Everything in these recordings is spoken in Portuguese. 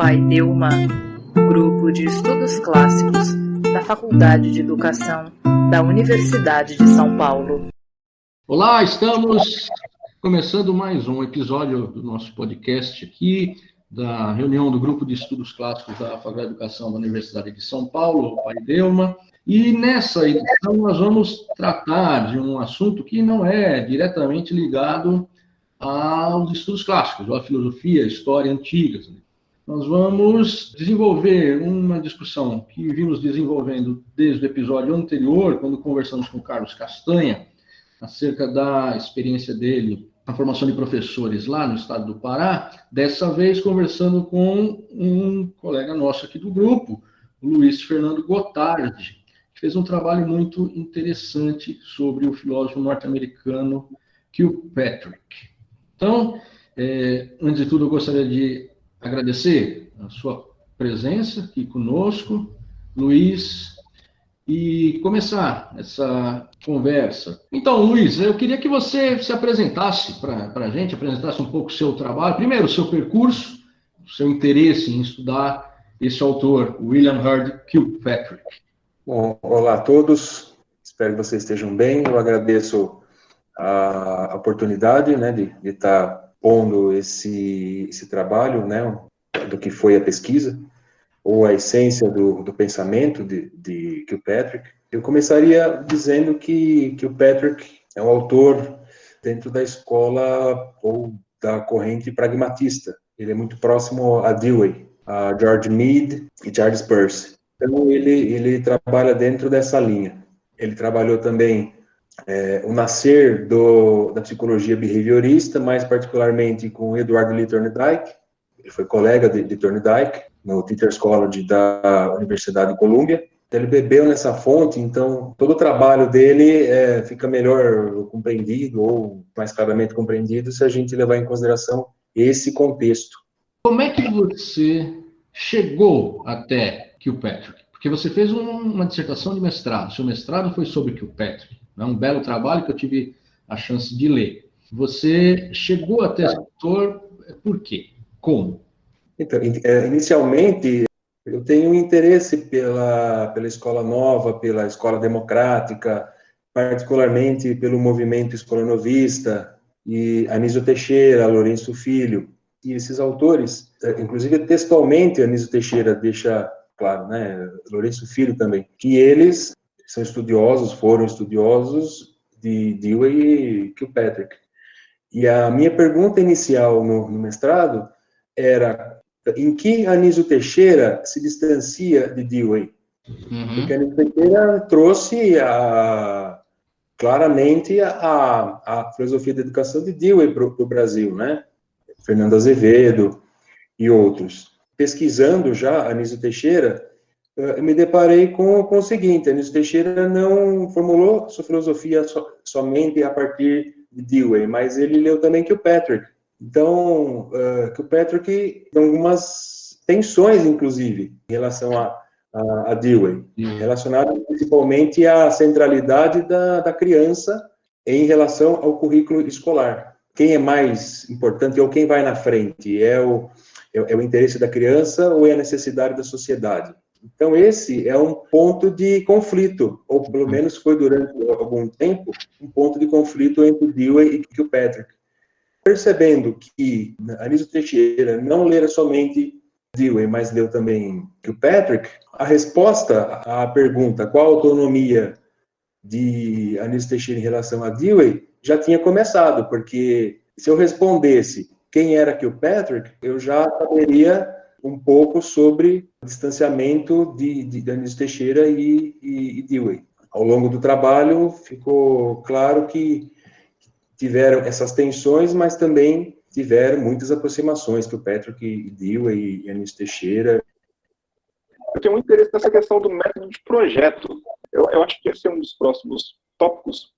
Pai Delma, Grupo de Estudos Clássicos da Faculdade de Educação da Universidade de São Paulo. Olá, estamos começando mais um episódio do nosso podcast aqui, da reunião do Grupo de Estudos Clássicos da Faculdade de Educação da Universidade de São Paulo, Pai Delma. E nessa edição nós vamos tratar de um assunto que não é diretamente ligado aos estudos clássicos, ou à filosofia, à história antigas. Nós vamos desenvolver uma discussão que vimos desenvolvendo desde o episódio anterior, quando conversamos com o Carlos Castanha, acerca da experiência dele na formação de professores lá no estado do Pará, dessa vez conversando com um colega nosso aqui do grupo, o Luiz Fernando Gotardi, que fez um trabalho muito interessante sobre o filósofo norte-americano Kilpatrick. Então, antes de tudo, eu gostaria de agradecer a sua presença aqui conosco, Luiz, e começar essa conversa. Então, Luiz, eu queria que você se apresentasse para a gente, apresentasse um pouco o seu trabalho, primeiro o seu percurso, o seu interesse em estudar esse autor, William Herd Kilpatrick. Bom, olá a todos, espero que vocês estejam bem. Eu agradeço a oportunidade, né, de estar pondo esse trabalho, né, do que foi a pesquisa, ou a essência do pensamento de Kilpatrick. Eu começaria dizendo que Kilpatrick é um autor dentro da escola ou da corrente pragmatista. Ele é muito próximo a Dewey, a George Mead e Charles Peirce. Então, ele trabalha dentro dessa linha. Ele trabalhou também o nascer da psicologia behaviorista, mais particularmente com Edward Lee Thorndike. Ele foi colega de Thorndike no Teachers College da Universidade de Columbia. Ele bebeu nessa fonte, então todo o trabalho dele fica melhor compreendido ou mais claramente compreendido se a gente levar em consideração esse contexto. Como é que você chegou até Kilpatrick? Porque você fez uma dissertação de mestrado. Seu mestrado foi sobre Kilpatrick. É um belo trabalho que eu tive a chance de ler. Você chegou até esse autor por quê? Como? Então, inicialmente, eu tenho um interesse pela escola nova, pela escola democrática, particularmente pelo movimento escolanovista, e Anísio Teixeira, Lourenço Filho. E esses autores, inclusive textualmente, Anísio Teixeira deixa claro, né, Lourenço Filho também, que eles foram estudiosos de Dewey e Kilpatrick. E a minha pergunta inicial no mestrado era em que Anísio Teixeira se distancia de Dewey? Porque Anísio Teixeira trouxe claramente a filosofia da educação de Dewey para o Brasil, né? Fernando Azevedo e outros. Pesquisando já Anísio Teixeira, eu me deparei com o seguinte: Anísio Teixeira não formulou sua filosofia somente a partir de Dewey, mas ele leu também Kilpatrick. Então, Kilpatrick tem algumas tensões, inclusive, em relação a Dewey, relacionadas principalmente à centralidade da criança em relação ao currículo escolar. Quem é mais importante ou quem vai na frente? É o interesse da criança ou é a necessidade da sociedade? Então, esse é um ponto de conflito, ou pelo menos foi durante algum tempo, um ponto de conflito entre Dewey e Kilpatrick. Percebendo que Anísio Teixeira não lera somente Dewey, mas leu também Kilpatrick, a resposta à pergunta qual a autonomia de Anísio Teixeira em relação a Dewey já tinha começado, porque se eu respondesse quem era Kilpatrick, eu já saberia um pouco sobre o distanciamento de Anísio Teixeira e Dewey. Ao longo do trabalho, ficou claro que tiveram essas tensões, mas também tiveram muitas aproximações, Kilpatrick e Dewey e Anísio Teixeira. Eu tenho muito interesse nessa questão do método de projeto. Eu acho que esse é um dos próximos tópicos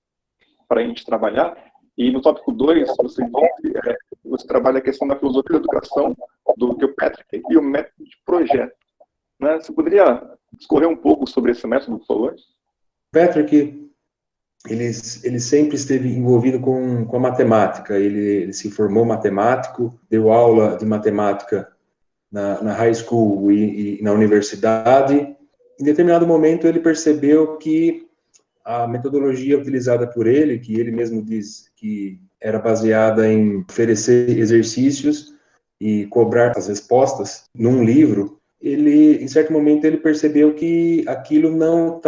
para a gente trabalhar. E no tópico 2, você trabalha a questão da filosofia da educação do Kilpatrick e o método de projeto. Né? Você poderia discorrer um pouco sobre esse método, por favor? Patrick, ele sempre esteve envolvido com a matemática. Ele se formou matemático, deu aula de matemática na high school e na universidade. Em determinado momento, ele percebeu que a metodologia utilizada por ele, que ele mesmo diz que era baseada em oferecer exercícios e cobrar as respostas num livro, em certo momento, ele percebeu que aquilo não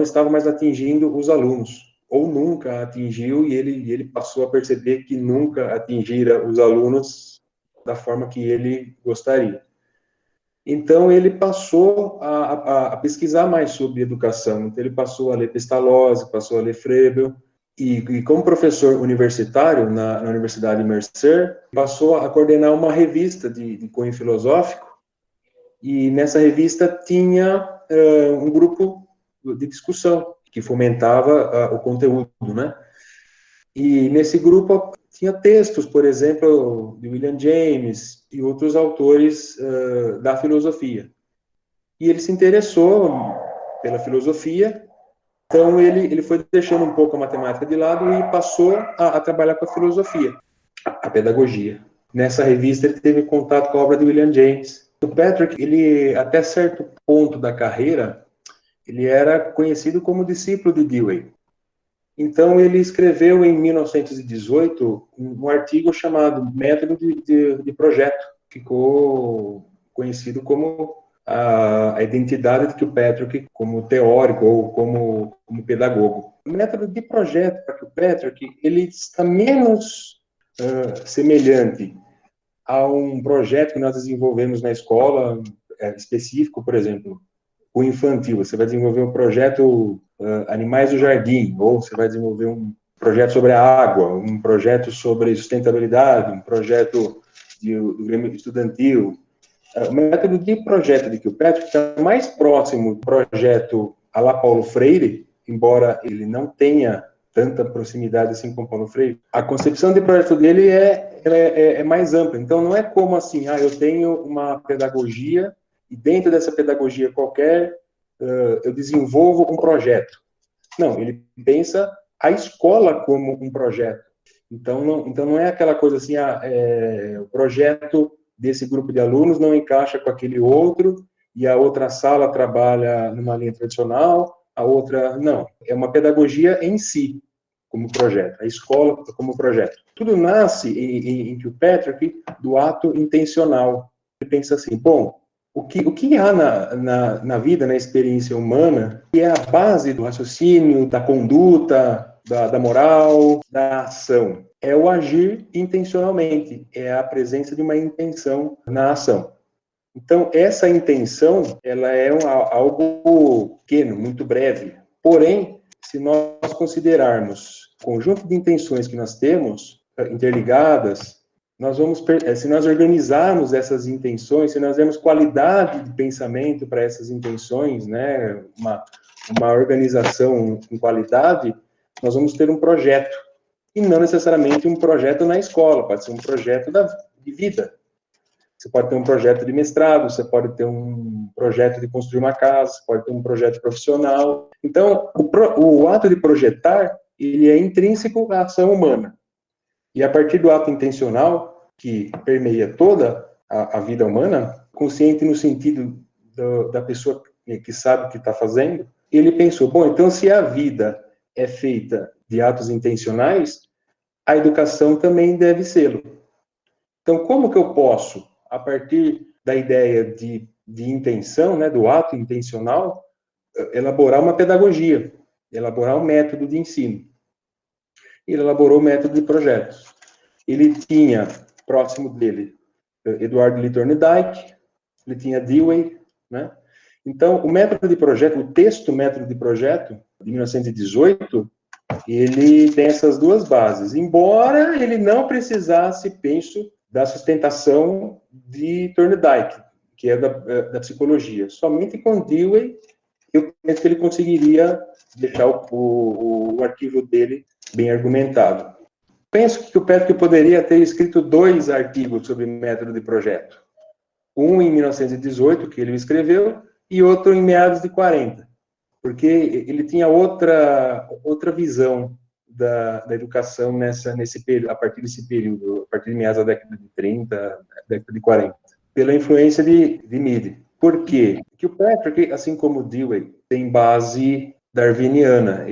estava mais atingindo os alunos, ou nunca atingiu, e ele passou a perceber que nunca atingira os alunos da forma que ele gostaria. Então, ele passou a pesquisar mais sobre educação. Então, ele passou a ler Pestalozzi, passou a ler Froebel, e como professor universitário na Universidade de Mercer, passou a coordenar uma revista de cunho filosófico, e nessa revista tinha um grupo de discussão que fomentava o conteúdo, né? E nesse grupo tinha textos, por exemplo, de William James e outros autores da filosofia. E ele se interessou pela filosofia, então ele foi deixando um pouco a matemática de lado e passou a trabalhar com a filosofia, a pedagogia. Nessa revista ele teve contato com a obra de William James. O Patrick, ele até certo ponto da carreira, ele era conhecido como discípulo de Dewey. Então, ele escreveu em 1918 um artigo chamado Método de Projeto. Ficou conhecido como a identidade de Kilpatrick como teórico ou como pedagogo. O método de projeto para Kilpatrick, ele está menos semelhante a um projeto que nós desenvolvemos na escola específico, por exemplo, o infantil. Você vai desenvolver um projeto Animais do Jardim, ou você vai desenvolver um projeto sobre a água, um projeto sobre sustentabilidade, um projeto do Grêmio Estudantil. O método de projeto de Kilpatrick está mais próximo do projeto à la Paulo Freire, embora ele não tenha tanta proximidade assim com Paulo Freire. A concepção de projeto dele é mais ampla. Então, não é como assim, eu tenho uma pedagogia e dentro dessa pedagogia qualquer, eu desenvolvo um projeto. Não, ele pensa a escola como um projeto. Então não é aquela coisa assim, o projeto desse grupo de alunos não encaixa com aquele outro, e a outra sala trabalha numa linha tradicional, a outra não. É uma pedagogia em si, como projeto, a escola como projeto. Tudo nasce em Kilpatrick do ato intencional. Ele pensa assim, bom, o que há na vida, na experiência humana, que é a base do raciocínio, da conduta, da moral, da ação? É o agir intencionalmente, é a presença de uma intenção na ação. Então, essa intenção, ela é algo pequeno, muito breve. Porém, se nós considerarmos o conjunto de intenções que nós temos, interligadas, se nós organizarmos essas intenções, se nós dermos qualidade de pensamento para essas intenções, né, uma organização com qualidade, nós vamos ter um projeto. E não necessariamente um projeto na escola, pode ser um projeto de vida. Você pode ter um projeto de mestrado, você pode ter um projeto de construir uma casa, você pode ter um projeto profissional. Então, o ato de projetar, ele é intrínseco à ação humana. E a partir do ato intencional, que permeia toda a vida humana, consciente no sentido da pessoa que sabe o que está fazendo, ele pensou, bom, então se a vida é feita de atos intencionais, a educação também deve sê-lo. Então, como que eu posso, a partir da ideia de intenção, né, do ato intencional, elaborar uma pedagogia, elaborar um método de ensino? Ele elaborou o método de projetos. Ele tinha, próximo dele, Eduardo Lee Thorndike, ele tinha Dewey, né? Então, o método de projeto, o texto método de projeto, de 1918, ele tem essas duas bases, embora ele não precisasse, penso, da sustentação de Thorndike, que é da psicologia. Somente com Dewey, eu penso que ele conseguiria deixar o arquivo dele bem argumentado. Penso que o Patrick poderia ter escrito 2 artigos sobre método de projeto. Um em 1918, que ele escreveu, e outro em meados de 40, porque ele tinha outra visão da educação nesse período, a partir desse período, a partir de meados da década de 30, década de 40. pela influência de Mead. Por quê? Porque o Patrick, assim como o Dewey, tem base darwiniana.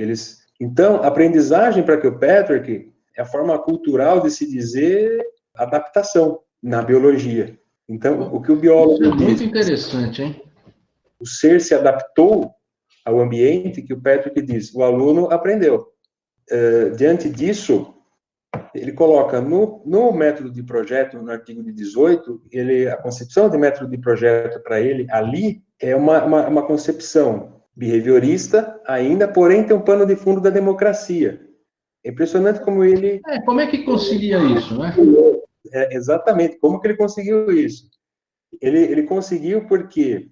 Então, a aprendizagem para que o Patrick é a forma cultural de se dizer adaptação na biologia. Então, o que o biólogo Isso é muito diz, interessante, hein? o ser se adaptou ao ambiente, que o Patrick diz, o aluno aprendeu. Diante disso, ele coloca no método de projeto, no artigo de 18, a concepção de método de projeto para ele ali é uma concepção behaviorista ainda, porém tem um pano de fundo da democracia. É impressionante como ele... Como é que concilia isso, né? Exatamente, como que ele conseguiu isso? Ele conseguiu porque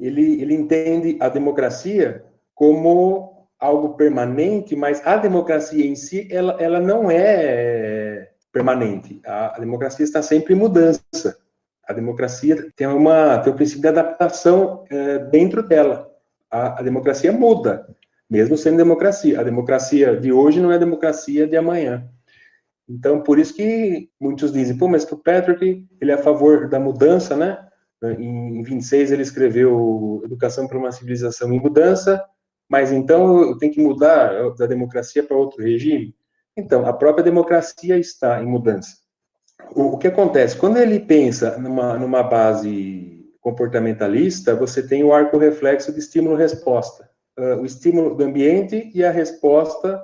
ele entende a democracia como algo permanente, mas a democracia em si, ela não é permanente. A democracia está sempre em mudança. A democracia tem o princípio de adaptação dentro dela. A democracia muda, mesmo sendo democracia. A democracia de hoje não é a democracia de amanhã. Então, por isso que muitos dizem, mas que o Patrick, ele é a favor da mudança, né? Em 26 ele escreveu Educação para uma Civilização em Mudança, mas então eu tenho que mudar da democracia para outro regime? Então, a própria democracia está em mudança. O que acontece? Quando ele pensa numa base comportamentalista, você tem o arco reflexo de estímulo-resposta. O estímulo do ambiente e a resposta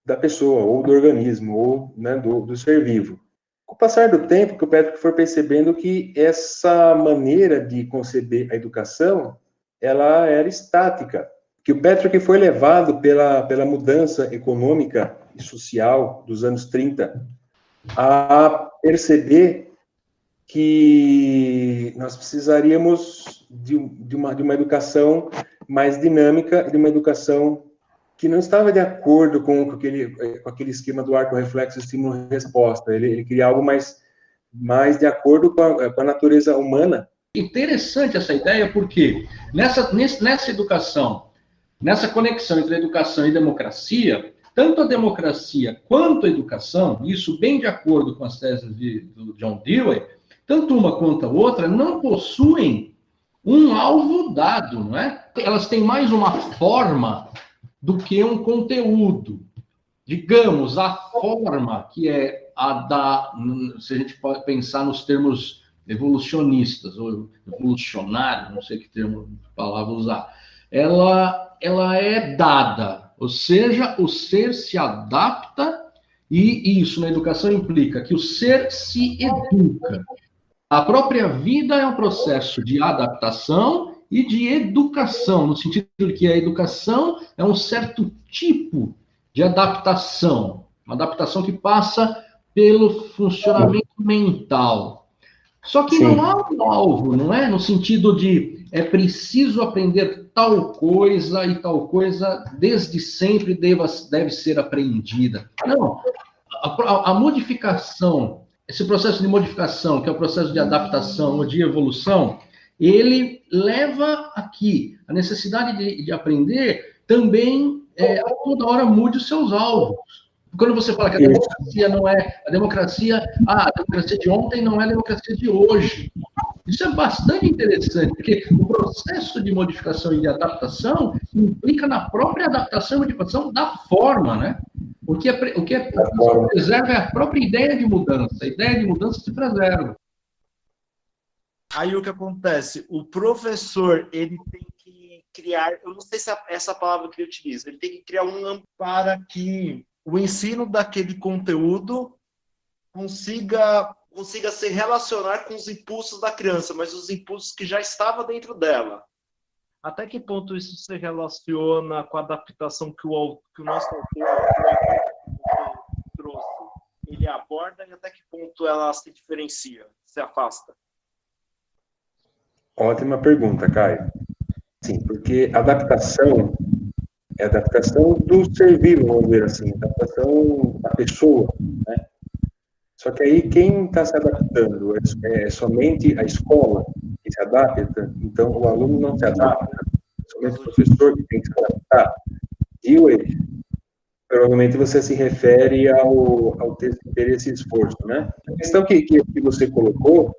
da pessoa, ou do organismo, ou né, do ser vivo. Com o passar do tempo, que o Patrick foi percebendo que essa maneira de conceber a educação, ela era estática, que o Patrick foi levado pela mudança econômica e social dos anos 30 a perceber que nós precisaríamos de uma educação mais dinâmica, de uma educação que não estava de acordo com aquele esquema do arco reflexo estímulo-resposta. Ele queria algo mais de acordo com a natureza humana. Interessante essa ideia, porque nessa educação, nessa conexão entre educação e democracia, tanto a democracia quanto a educação, isso bem de acordo com as teses do John Dewey, tanto uma quanto a outra não possuem um alvo dado, não é? Elas têm mais uma forma do que um conteúdo. Digamos, a forma que é se a gente pode pensar nos termos evolucionistas, ou evolucionário, não sei que termo, palavra usar, ela é dada, ou seja, o ser se adapta, e isso na educação implica que o ser se educa. A própria vida é um processo de adaptação e de educação, no sentido de que a educação é um certo tipo de adaptação, uma adaptação que passa pelo funcionamento mental. Só que não há um alvo, não é? No sentido de é preciso aprender tal coisa e tal coisa desde sempre deve ser aprendida. Não, a modificação, esse processo de modificação, que é o processo de adaptação ou de evolução, ele leva aqui a necessidade de aprender também a toda hora mude os seus alvos. Quando você fala que a democracia não é a democracia de ontem não é a democracia de hoje. Isso é bastante interessante, porque o processo de modificação e de adaptação implica na própria adaptação e modificação da forma, né? O que se preserva é a própria ideia de mudança. A ideia de mudança se preserva. Aí o que acontece? O professor, ele tem que criar, eu não sei se é essa palavra que ele utiliza, ele tem que criar para que o ensino daquele conteúdo consiga se relacionar com os impulsos da criança, mas os impulsos que já estavam dentro dela. Até que ponto isso se relaciona com a adaptação que o nosso autor trouxe? Ele aborda e até que ponto ela se diferencia, se afasta? Ótima pergunta, Caio. Sim, porque adaptação é adaptação do ser vivo, vamos dizer assim, adaptação da pessoa, né? Só que aí quem está se adaptando é somente a escola que se adapta, então o aluno não se adapta, é somente o professor que tem que se adaptar. Dewey, provavelmente você se refere ao texto Interesse e Esforço, né? A questão que você colocou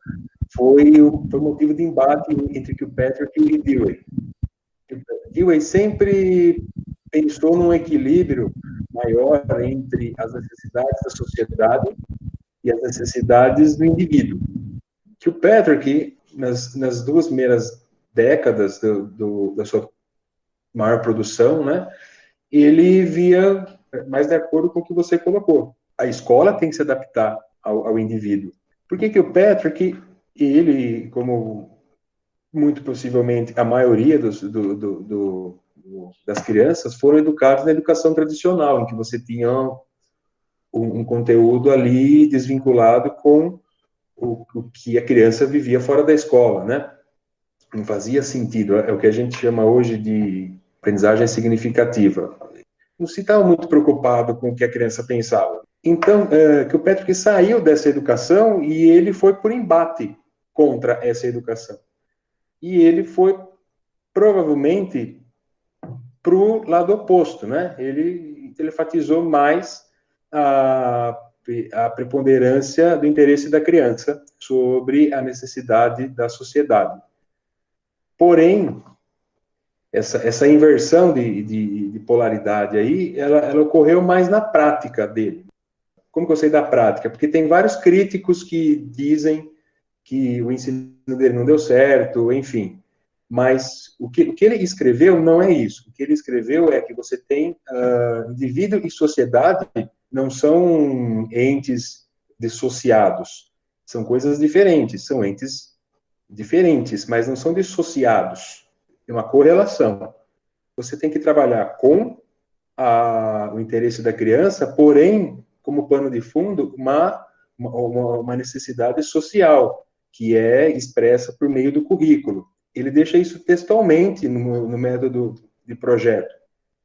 foi motivo de embate entre Kilpatrick e Dewey. Dewey sempre pensou num equilíbrio maior entre as necessidades da sociedade e as necessidades do indivíduo. Kilpatrick, nas duas primeiras décadas da sua maior produção, né, ele via mais de acordo com o que você colocou. A escola tem que se adaptar ao indivíduo. Por que Kilpatrick, ele, como muito possivelmente a maioria das crianças, foram educadas na educação tradicional, em que você tinha um conteúdo ali desvinculado com o que a criança vivia fora da escola, né? Não fazia sentido. É o que a gente chama hoje de aprendizagem significativa. Não se estava muito preocupado com o que a criança pensava. Então, que o Kilpatrick saiu dessa educação e ele foi por embate contra essa educação. E ele foi, provavelmente, para o lado oposto, né? Ele enfatizou mais a preponderância do interesse da criança sobre a necessidade da sociedade. Porém, essa inversão de polaridade aí, ela ocorreu mais na prática dele. Como que eu sei da prática? Porque tem vários críticos que dizem que o ensino dele não deu certo, enfim. Mas o que ele escreveu não é isso. O que ele escreveu é que você tem indivíduo e sociedade não são entes dissociados. São coisas diferentes, são entes diferentes, mas não são dissociados. Tem uma correlação. Você tem que trabalhar com o interesse da criança, porém, como pano de fundo, uma necessidade social, que é expressa por meio do currículo. Ele deixa isso textualmente no método de projeto,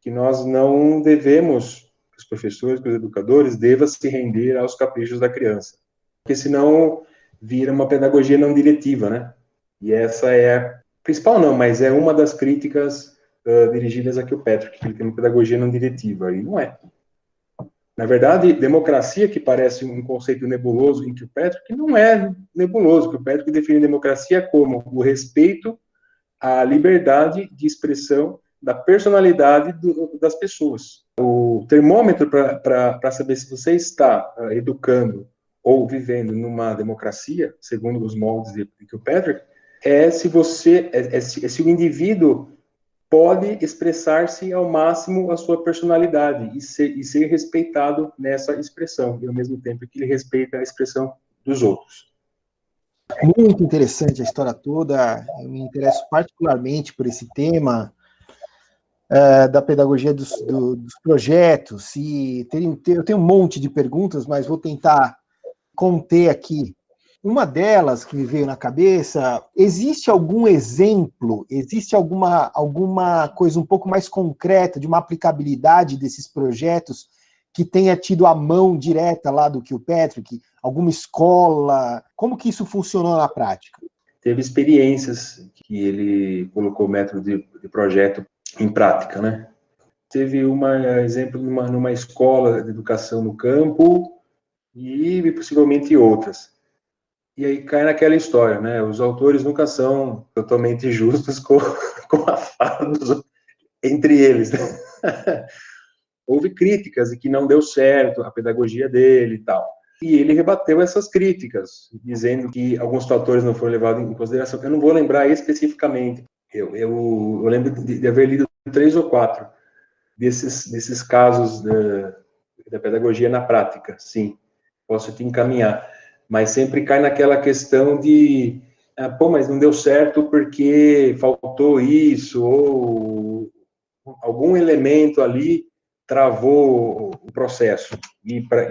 que nós não devemos, os professores, os educadores, devem se render aos caprichos da criança, porque senão vira uma pedagogia não diretiva, né? E essa é principal não, mas é uma das críticas dirigidas a Kilpatrick, que ele tem uma pedagogia não diretiva, e não é. Na verdade, democracia, que parece um conceito nebuloso em Kilpatrick, não é nebuloso. Kilpatrick define democracia como o respeito à liberdade de expressão da personalidade das pessoas. O termômetro para saber se você está educando ou vivendo numa democracia, segundo os moldes de Kilpatrick, é se o indivíduo pode expressar-se ao máximo a sua personalidade e ser respeitado nessa expressão, e ao mesmo tempo que ele respeita a expressão dos outros. Muito interessante a história toda, eu me interesso particularmente por esse tema da pedagogia dos projetos, e eu tenho um monte de perguntas, mas vou tentar conter aqui. Uma delas que me veio na cabeça, existe algum exemplo, existe alguma coisa um pouco mais concreta de uma aplicabilidade desses projetos que tenha tido a mão direta lá do Kilpatrick? Alguma escola? Como que isso funcionou na prática? Teve experiências que ele colocou o método de projeto em prática, né? Teve exemplo numa escola de educação no campo e possivelmente outras. E aí cai naquela história, né? Os autores nunca são totalmente justos com a fala entre eles, né? Houve críticas de que não deu certo a pedagogia dele e tal. E ele rebateu essas críticas, dizendo que alguns fatores não foram levados em consideração. Eu não vou lembrar especificamente. Eu lembro de haver lido 3 ou 4 desses casos da pedagogia na prática, sim. Posso te encaminhar. Mas sempre cai naquela questão de, mas não deu certo porque faltou isso, ou algum elemento ali travou o processo. E para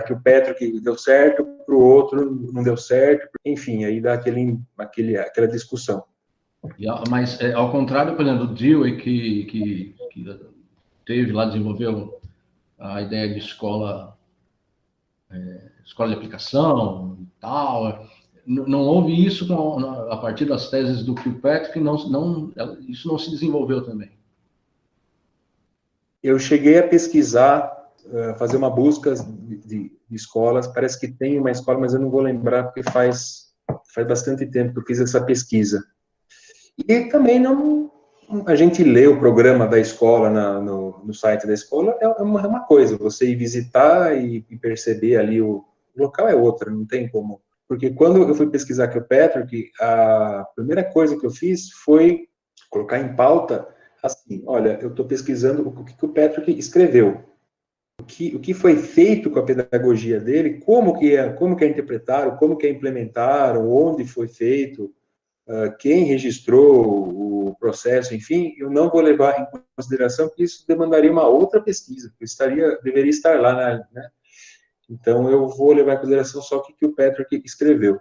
que o Kilpatrick deu certo, para o outro não deu certo. Enfim, aí dá aquela discussão. Mas, ao contrário, por exemplo, do Dewey, que teve lá, desenvolveu a ideia de escola de aplicação e tal, não houve isso a partir das teses do Kilpatrick, isso não se desenvolveu também. Eu cheguei a pesquisar, fazer uma busca de escolas, parece que tem uma escola, mas eu não vou lembrar porque faz Faz bastante tempo que eu fiz essa pesquisa. E também a gente lê o programa da escola no site da escola, é uma coisa, você ir visitar e perceber ali o local é outra, não tem como. Porque quando eu fui pesquisar Kilpatrick, a primeira coisa que eu fiz foi colocar em pauta, assim, olha, eu estou pesquisando o que o Kilpatrick escreveu, o que foi feito com a pedagogia dele, como que é interpretaram, como que é implementaram, onde foi feito, quem registrou o processo, enfim, eu não vou levar em consideração que isso demandaria uma outra pesquisa, que deveria estar lá, né? Então, eu vou levar em consideração só o que o Patrick escreveu.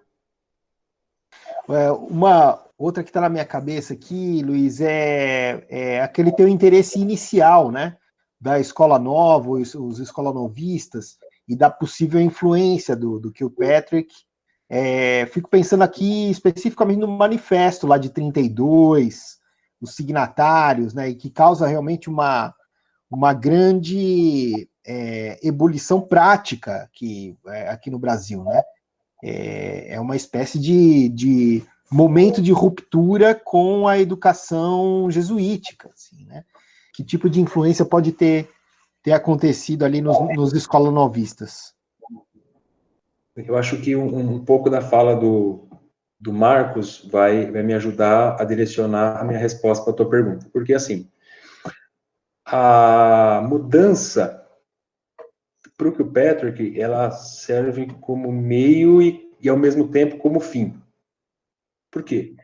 Uma outra que está na minha cabeça aqui, Luiz, é aquele teu interesse inicial, né? Da escola nova, os escolanovistas, e da possível influência do Kilpatrick. Fico pensando aqui especificamente no manifesto lá de 32, os signatários, né? E que causa realmente uma grande ebulição prática aqui no Brasil, né? É uma espécie de momento de ruptura com a educação jesuítica, assim, né? Que tipo de influência pode ter acontecido ali nos escolanovistas? Eu acho que um pouco da fala do Marcos vai me ajudar a direcionar a minha resposta para a tua pergunta. Porque, assim, a mudança para o Kilpatrick, ela serve como meio e, ao mesmo tempo, como fim. Por quê?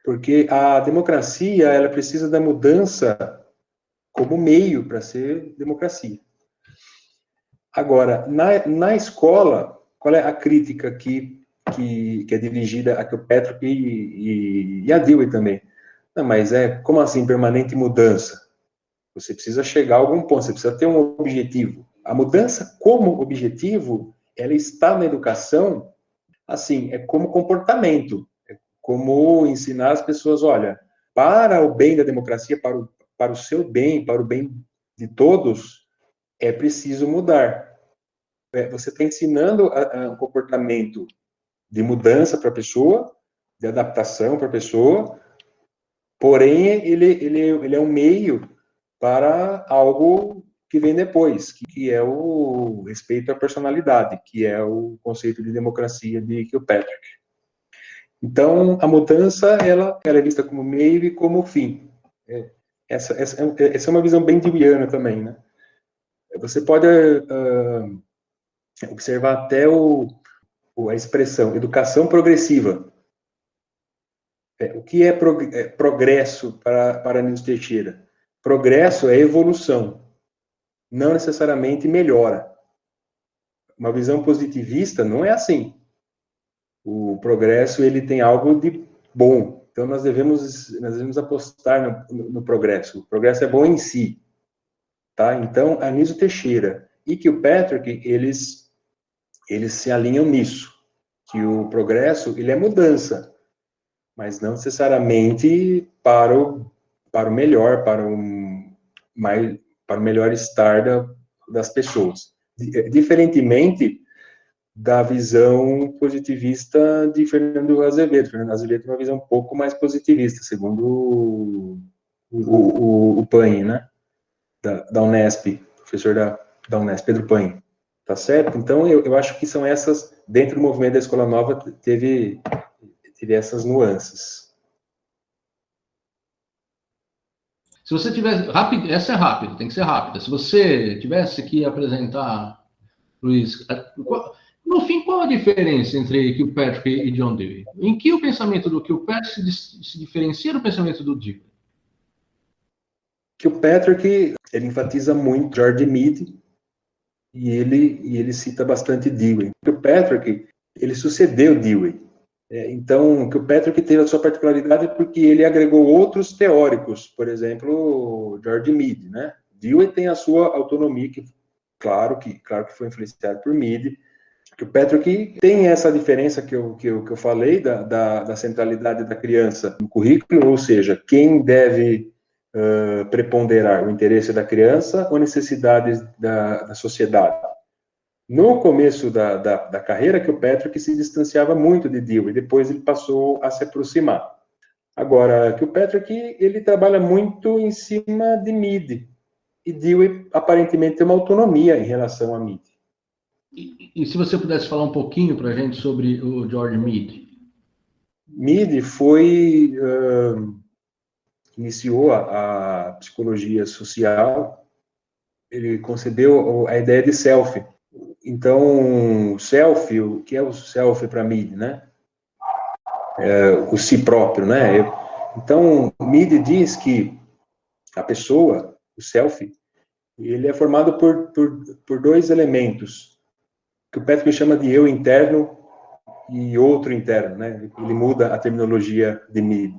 Porque a democracia, ela precisa da mudança como meio para ser democracia. Agora, na escola, qual é a crítica que é dirigida a Kilpatrick e a Dewey também? Não, mas como assim permanente mudança? Você precisa chegar a algum ponto, você precisa ter um objetivo. A mudança como objetivo, ela está na educação, assim, é como comportamento, é como ensinar as pessoas, olha, para o bem da democracia, para o seu bem, para o bem de todos, é preciso mudar. Você está ensinando um comportamento de mudança para a pessoa, de adaptação para a pessoa, porém, ele é um meio para algo que vem depois, que é o respeito à personalidade, que é o conceito de democracia de Kilpatrick. Então, a mudança, ela é vista como meio e como fim. Essa é uma visão bem dewiana também, né? Você pode observar até a expressão educação progressiva. O que é progresso para Nilson Teixeira? Progresso é evolução, não necessariamente melhora. Uma visão positivista não é assim. O progresso, ele tem algo de bom. Então, nós devemos apostar no progresso. O progresso é bom em si. Tá? Então, Anísio Teixeira e Kilpatrick, eles se alinham nisso, que o progresso, ele é mudança, mas não necessariamente para o melhor, para o melhor estar das pessoas. Diferentemente da visão positivista de Fernando Azevedo. Fernando Azevedo tem uma visão um pouco mais positivista, segundo o Paine, né? Da Unesp, professor da Unesp, Pedro Paine. Tá certo? Então, eu acho que são essas, dentro do movimento da Escola Nova, teve essas nuances. Se você tivesse... essa é rápida, tem que ser rápida. Se você tivesse que apresentar, Luiz, no fim, qual a diferença entre Kilpatrick e John Dewey? Em que o pensamento do Kilpatrick se diferencia do pensamento do Dewey? Kilpatrick, ele enfatiza muito George Meade e ele cita bastante Dewey. Kilpatrick, ele sucedeu Dewey. Então, Kilpatrick teve a sua particularidade porque ele agregou outros teóricos, por exemplo, George Meade, né? Dewey tem a sua autonomia, que claro que foi influenciado por Meade. Kilpatrick tem essa diferença que eu falei da centralidade da criança no currículo, ou seja, quem deve preponderar, o interesse da criança ou necessidades da sociedade. No começo da carreira, que o Patrick se distanciava muito de Dewey, depois ele passou a se aproximar. Agora, que o Patrick, ele trabalha muito em cima de Mead, e Dewey, aparentemente, tem uma autonomia em relação a Mead. E se você pudesse falar um pouquinho para a gente sobre o George Mead? Mead foi... iniciou a psicologia social, ele concebeu a ideia de self. Então, self, o que é o self para Mead, né? O si próprio, né? Então, Mead diz que a pessoa, o self, ele é formado por dois elementos, que o Patrick chama de eu interno e outro interno, né? Ele muda a terminologia de Mead,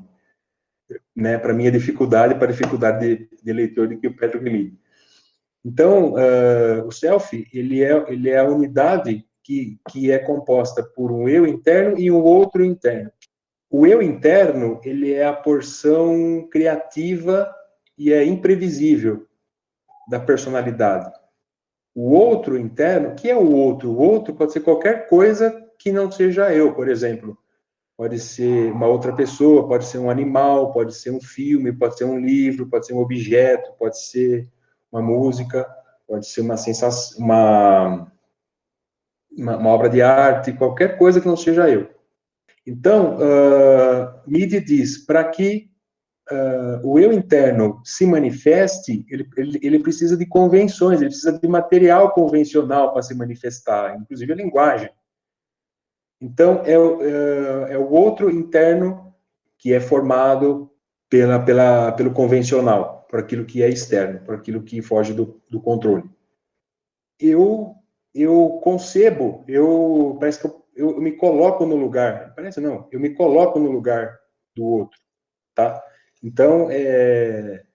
né? Para mim, é dificuldade para dificuldade de leitor de que o Patrick Mead. Então, o self, ele é a unidade que é composta por um eu interno e um outro interno. O eu interno, ele é a porção criativa e é imprevisível da personalidade. O outro interno, que é o outro? O outro pode ser qualquer coisa que não seja eu, por exemplo. Pode ser uma outra pessoa, pode ser um animal, pode ser um filme, pode ser um livro, pode ser um objeto, pode ser uma música, pode ser uma sensação, uma obra de arte, qualquer coisa que não seja eu. Então, Mead diz, para que o eu interno se manifeste, ele precisa de convenções, ele precisa de material convencional para se manifestar, inclusive a linguagem. Então, é o outro interno que é formado pelo convencional, por aquilo que é externo, por aquilo que foge do controle. Eu concebo, parece que eu me coloco no lugar, parece não, eu me coloco no lugar do outro, tá? Então,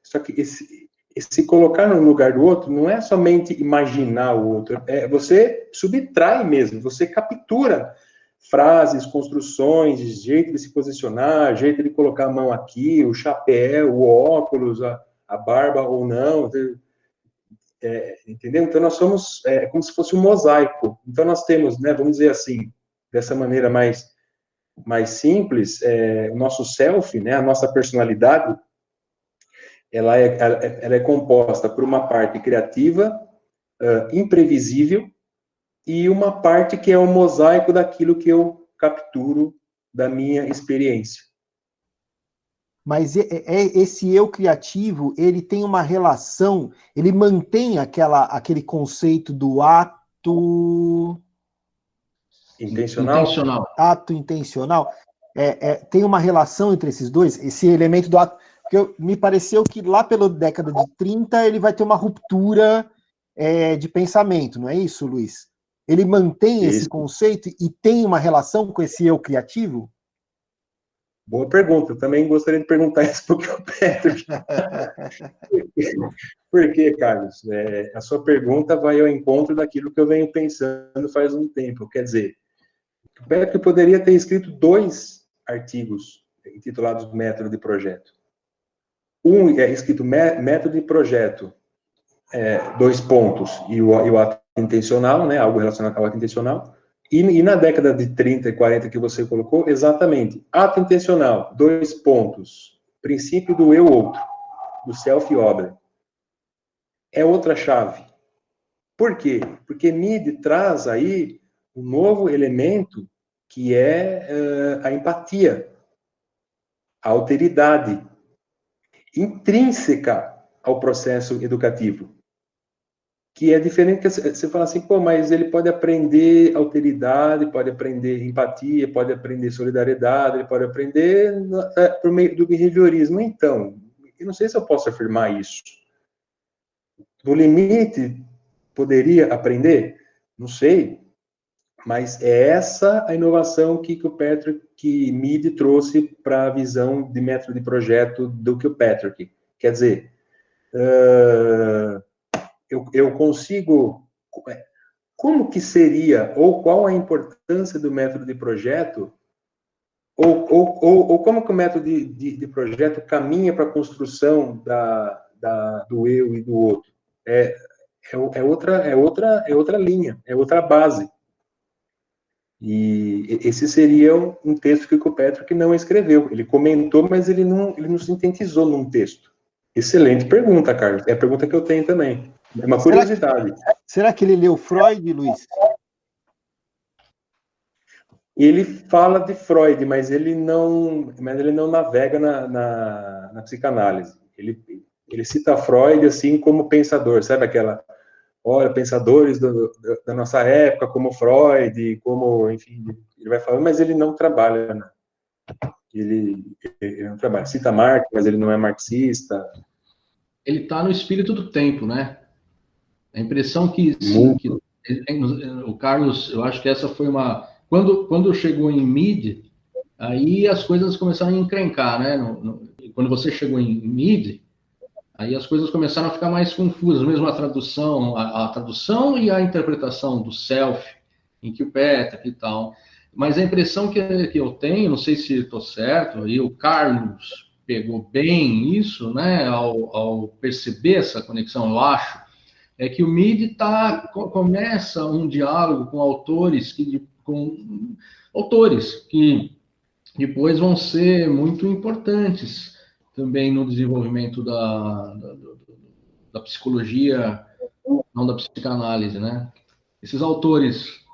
só que esse colocar no lugar do outro não é somente imaginar o outro, você subtrai mesmo, você captura frases, construções, jeito de se posicionar, jeito de colocar a mão aqui, o chapéu, o óculos, a barba ou não, entendeu? Então, nós somos como se fosse um mosaico. Então, nós temos, né, vamos dizer assim, dessa maneira mais simples, o nosso self, né, a nossa personalidade, ela é composta por uma parte criativa, imprevisível, e uma parte que é o mosaico daquilo que eu capturo da minha experiência. Mas esse eu criativo, ele tem uma relação, ele mantém aquele conceito do ato Intencional. Ato intencional. Tem uma relação entre esses dois, esse elemento do ato. Porque me pareceu que lá pela década de 30 ele vai ter uma ruptura de pensamento, não é isso, Luiz? Ele mantém esse conceito e tem uma relação com esse eu criativo? Boa pergunta. Também gostaria de perguntar isso para o Patrick. Por quê, Carlos? A sua pergunta vai ao encontro daquilo que eu venho pensando faz um tempo. Quer dizer, o Patrick poderia ter escrito 2 artigos intitulados Método de Projeto. Um é escrito Método de Projeto, 2 pontos, e o ato intencional, né, algo relacionado ao ato intencional. E na década de 30 e 40 que você colocou, exatamente, ato intencional, 2 pontos, princípio do eu-outro, do self-obra. É outra chave. Por quê? Porque Mead traz aí um novo elemento que é a empatia, a alteridade, intrínseca ao processo educativo. Que é diferente, que você fala assim, pô, mas ele pode aprender alteridade, pode aprender empatia, pode aprender solidariedade, ele pode aprender por meio do behaviorismo. Então, eu não sei se eu posso afirmar isso. No limite, poderia aprender? Não sei. Mas é essa a inovação que Mead trouxe para a visão de método de projeto do Kilpatrick. Quer dizer, eu consigo... Como que seria, ou qual a importância do método de projeto, ou como que o método de projeto caminha para a construção do eu e do outro? é outra linha, é outra base. E esse seria um texto que o Kilpatrick não escreveu. Ele comentou, mas ele não sintetizou num texto. Excelente pergunta, Carlos. É a pergunta que eu tenho também. É uma curiosidade. Será que ele leu Freud, Luiz? Ele fala de Freud, mas ele não navega na psicanálise. Ele cita Freud assim como pensador, sabe aquela, olha, pensadores da nossa época, como Freud, como, enfim, ele vai falando, mas ele não trabalha, né? Ele não trabalha. Cita Marx, mas ele não é marxista. Ele está no espírito do tempo, né? A impressão que o Carlos, eu acho que essa foi uma... Quando chegou em Mid, aí as coisas começaram a encrencar, né? Quando você chegou em Mid, aí as coisas começaram a ficar mais confusas, mesmo a tradução e a interpretação do self, em que o Petra e tal. Mas a impressão que eu tenho, não sei se estou certo, e o Carlos pegou bem isso, né, ao perceber essa conexão, eu acho, é que o MID começa um diálogo com autores que depois vão ser muito importantes também no desenvolvimento da psicologia, não da psicanálise, né? Esses autores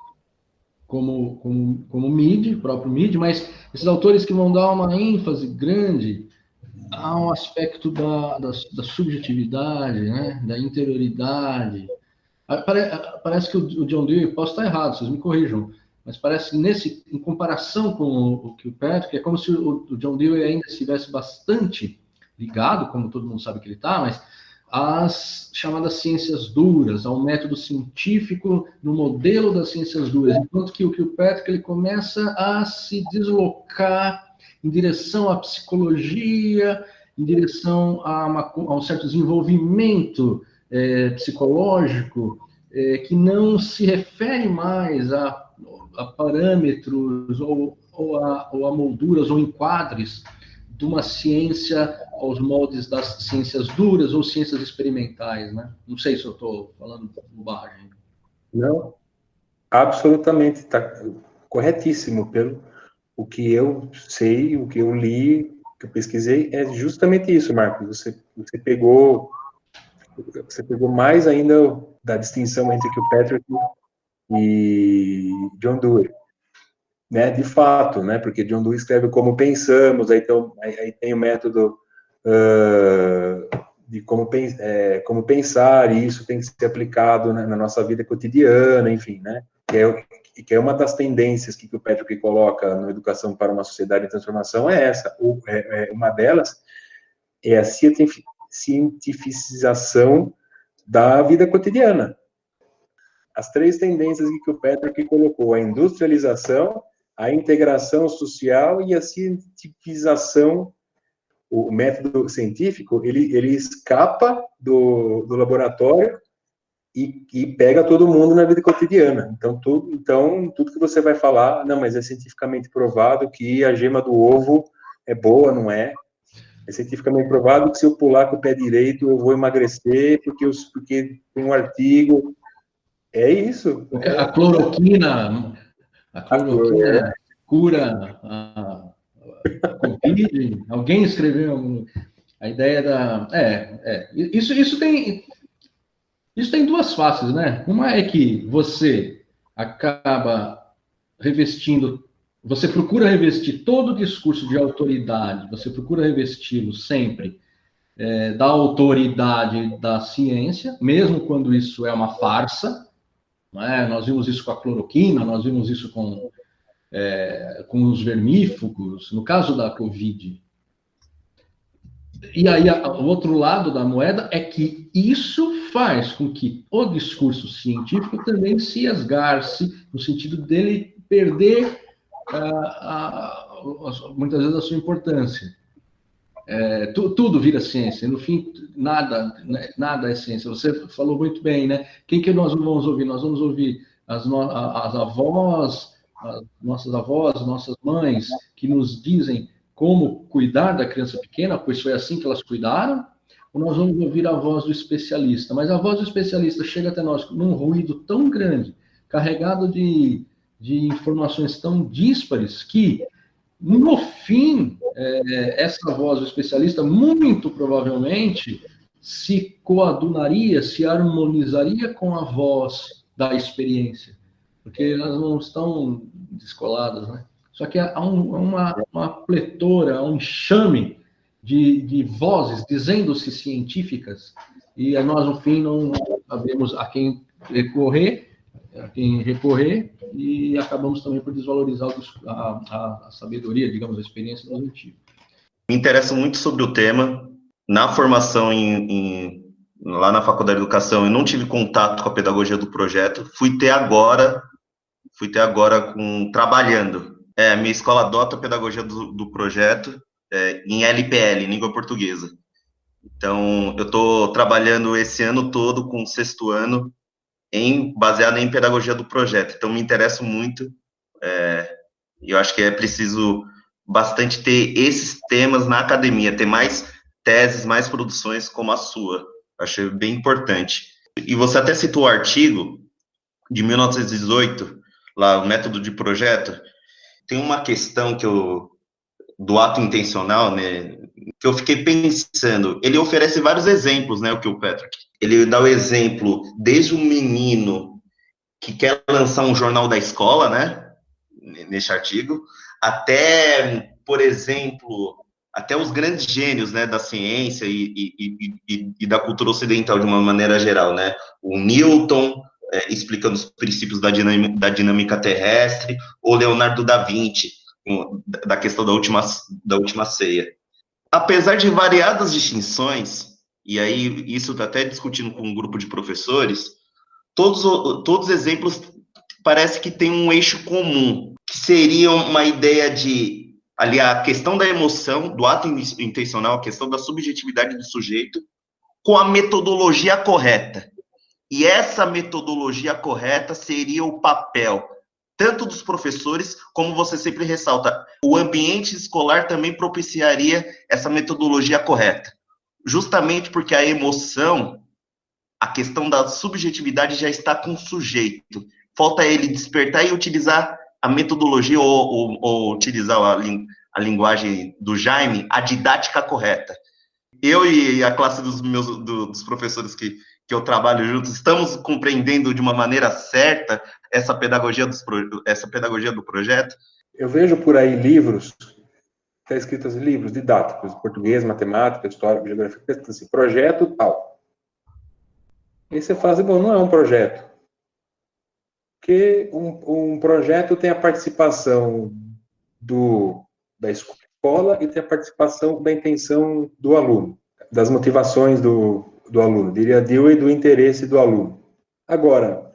como Mead, o próprio Mead, mas esses autores que vão dar uma ênfase grande a um aspecto da subjetividade, né? Da interioridade. Parece que o John Dewey, posso estar errado, vocês me corrijam, mas parece que em comparação com o Kilpatrick, é como se o John Dewey ainda estivesse bastante ligado, como todo mundo sabe que ele está, mas às chamadas ciências duras, ao método científico no modelo das ciências duras, enquanto que o Kilpatrick ele começa a se deslocar em direção à psicologia, em direção a um certo desenvolvimento psicológico, que não se refere mais a parâmetros ou a molduras ou enquadres de uma ciência aos moldes das ciências duras ou ciências experimentais, né? Não sei se eu estou falando bobagem. Não, absolutamente, está corretíssimo. Pelo o que eu sei, o que eu li, o que eu pesquisei, é justamente isso, Marcos. Você pegou mais ainda da distinção entre Kilpatrick e John Dewey, né? De fato, né? Porque John Dewey escreve como pensamos, aí tem o método de como pensar, e isso tem que ser aplicado, né, na nossa vida cotidiana, enfim, né? Que é uma das tendências que o Kilpatrick coloca na Educação para uma Sociedade em Transformação, é essa. Uma delas é a cientificização da vida cotidiana. As três tendências que o Kilpatrick colocou: a industrialização, a integração social e a cientificação. O método científico, ele escapa do laboratório e pega todo mundo na vida cotidiana. Então, tudo que você vai falar, não, mas é cientificamente provado que a gema do ovo é boa, não é? É cientificamente provado que se eu pular com o pé direito eu vou emagrecer, porque tem um artigo. É isso. A cloroquina cura a Covid. Alguém escreveu a ideia da... Isso tem duas faces, né? Uma é que você acaba revestindo, você procura revestir todo o discurso de autoridade, você procura revesti-lo sempre da autoridade da ciência, mesmo quando isso é uma farsa, não é? Nós vimos isso com a cloroquina, nós vimos isso com os vermífugos, no caso da Covid. E aí, o outro lado da moeda é que isso faz com que o discurso científico também se esgarce, no sentido dele perder, muitas vezes, a sua importância. Tudo vira ciência, no fim, nada é ciência. Você falou muito bem, né? Quem que nós vamos ouvir? Nós vamos ouvir as avós, nossas avós, nossas mães, que nos dizem como cuidar da criança pequena, pois foi assim que elas cuidaram, ou nós vamos ouvir a voz do especialista. Mas a voz do especialista chega até nós num ruído tão grande, carregado de informações tão díspares, que, no fim, essa voz do especialista, muito provavelmente, se coadunaria, se harmonizaria com a voz da experiência, porque elas não estão descoladas, né? Só que há uma pletora, um enxame de vozes dizendo-se científicas, e nós, no fim, não sabemos a quem recorrer, e acabamos também por desvalorizar a sabedoria, digamos, a experiência do antigo. Me interesso muito sobre o tema. Na formação lá na Faculdade de Educação, eu não tive contato com a pedagogia do projeto, fui ter agora trabalhando. A minha escola adota a pedagogia do projeto em LPL, língua portuguesa. Então, eu estou trabalhando esse ano todo com o 6º ano, baseado em pedagogia do projeto. Então, me interesso muito, e eu acho que é preciso bastante ter esses temas na academia, ter mais teses, mais produções como a sua. Acho bem importante. E você até citou o artigo de 1918, lá, o método de projeto. Tem uma questão do ato intencional, né, que eu fiquei pensando. Ele oferece vários exemplos, né, o Kilpatrick. Ele dá o exemplo desde um menino que quer lançar um jornal da escola, né, neste artigo, até, por exemplo, até os grandes gênios, né, da ciência e da cultura ocidental de uma maneira geral, né, o Newton, explicando os princípios da dinâmica terrestre, ou Leonardo da Vinci, da questão da última ceia. Apesar de variadas distinções, e aí isso está até discutindo com um grupo de professores, todos os exemplos parece que tem um eixo comum, que seria uma ideia de, ali, a questão da emoção, do ato intencional, a questão da subjetividade do sujeito, com a metodologia correta. E essa metodologia correta seria o papel tanto dos professores, como você sempre ressalta, o ambiente escolar também propiciaria essa metodologia correta. Justamente porque a emoção, a questão da subjetividade já está com o sujeito. Falta ele despertar e utilizar a metodologia ou utilizar a linguagem do Jaime, a didática correta. Eu e a classe dos professores que eu trabalho juntos, estamos compreendendo de uma maneira certa essa pedagogia do projeto? Eu vejo por aí livros, está escritos livros didáticos, português, matemática, história, geografia, assim, projeto tal. E você fala assim, bom, não é um projeto. Porque um projeto tem a participação da escola e tem a participação da intenção do aluno, das motivações do aluno, diria Dewey, do interesse do aluno. Agora,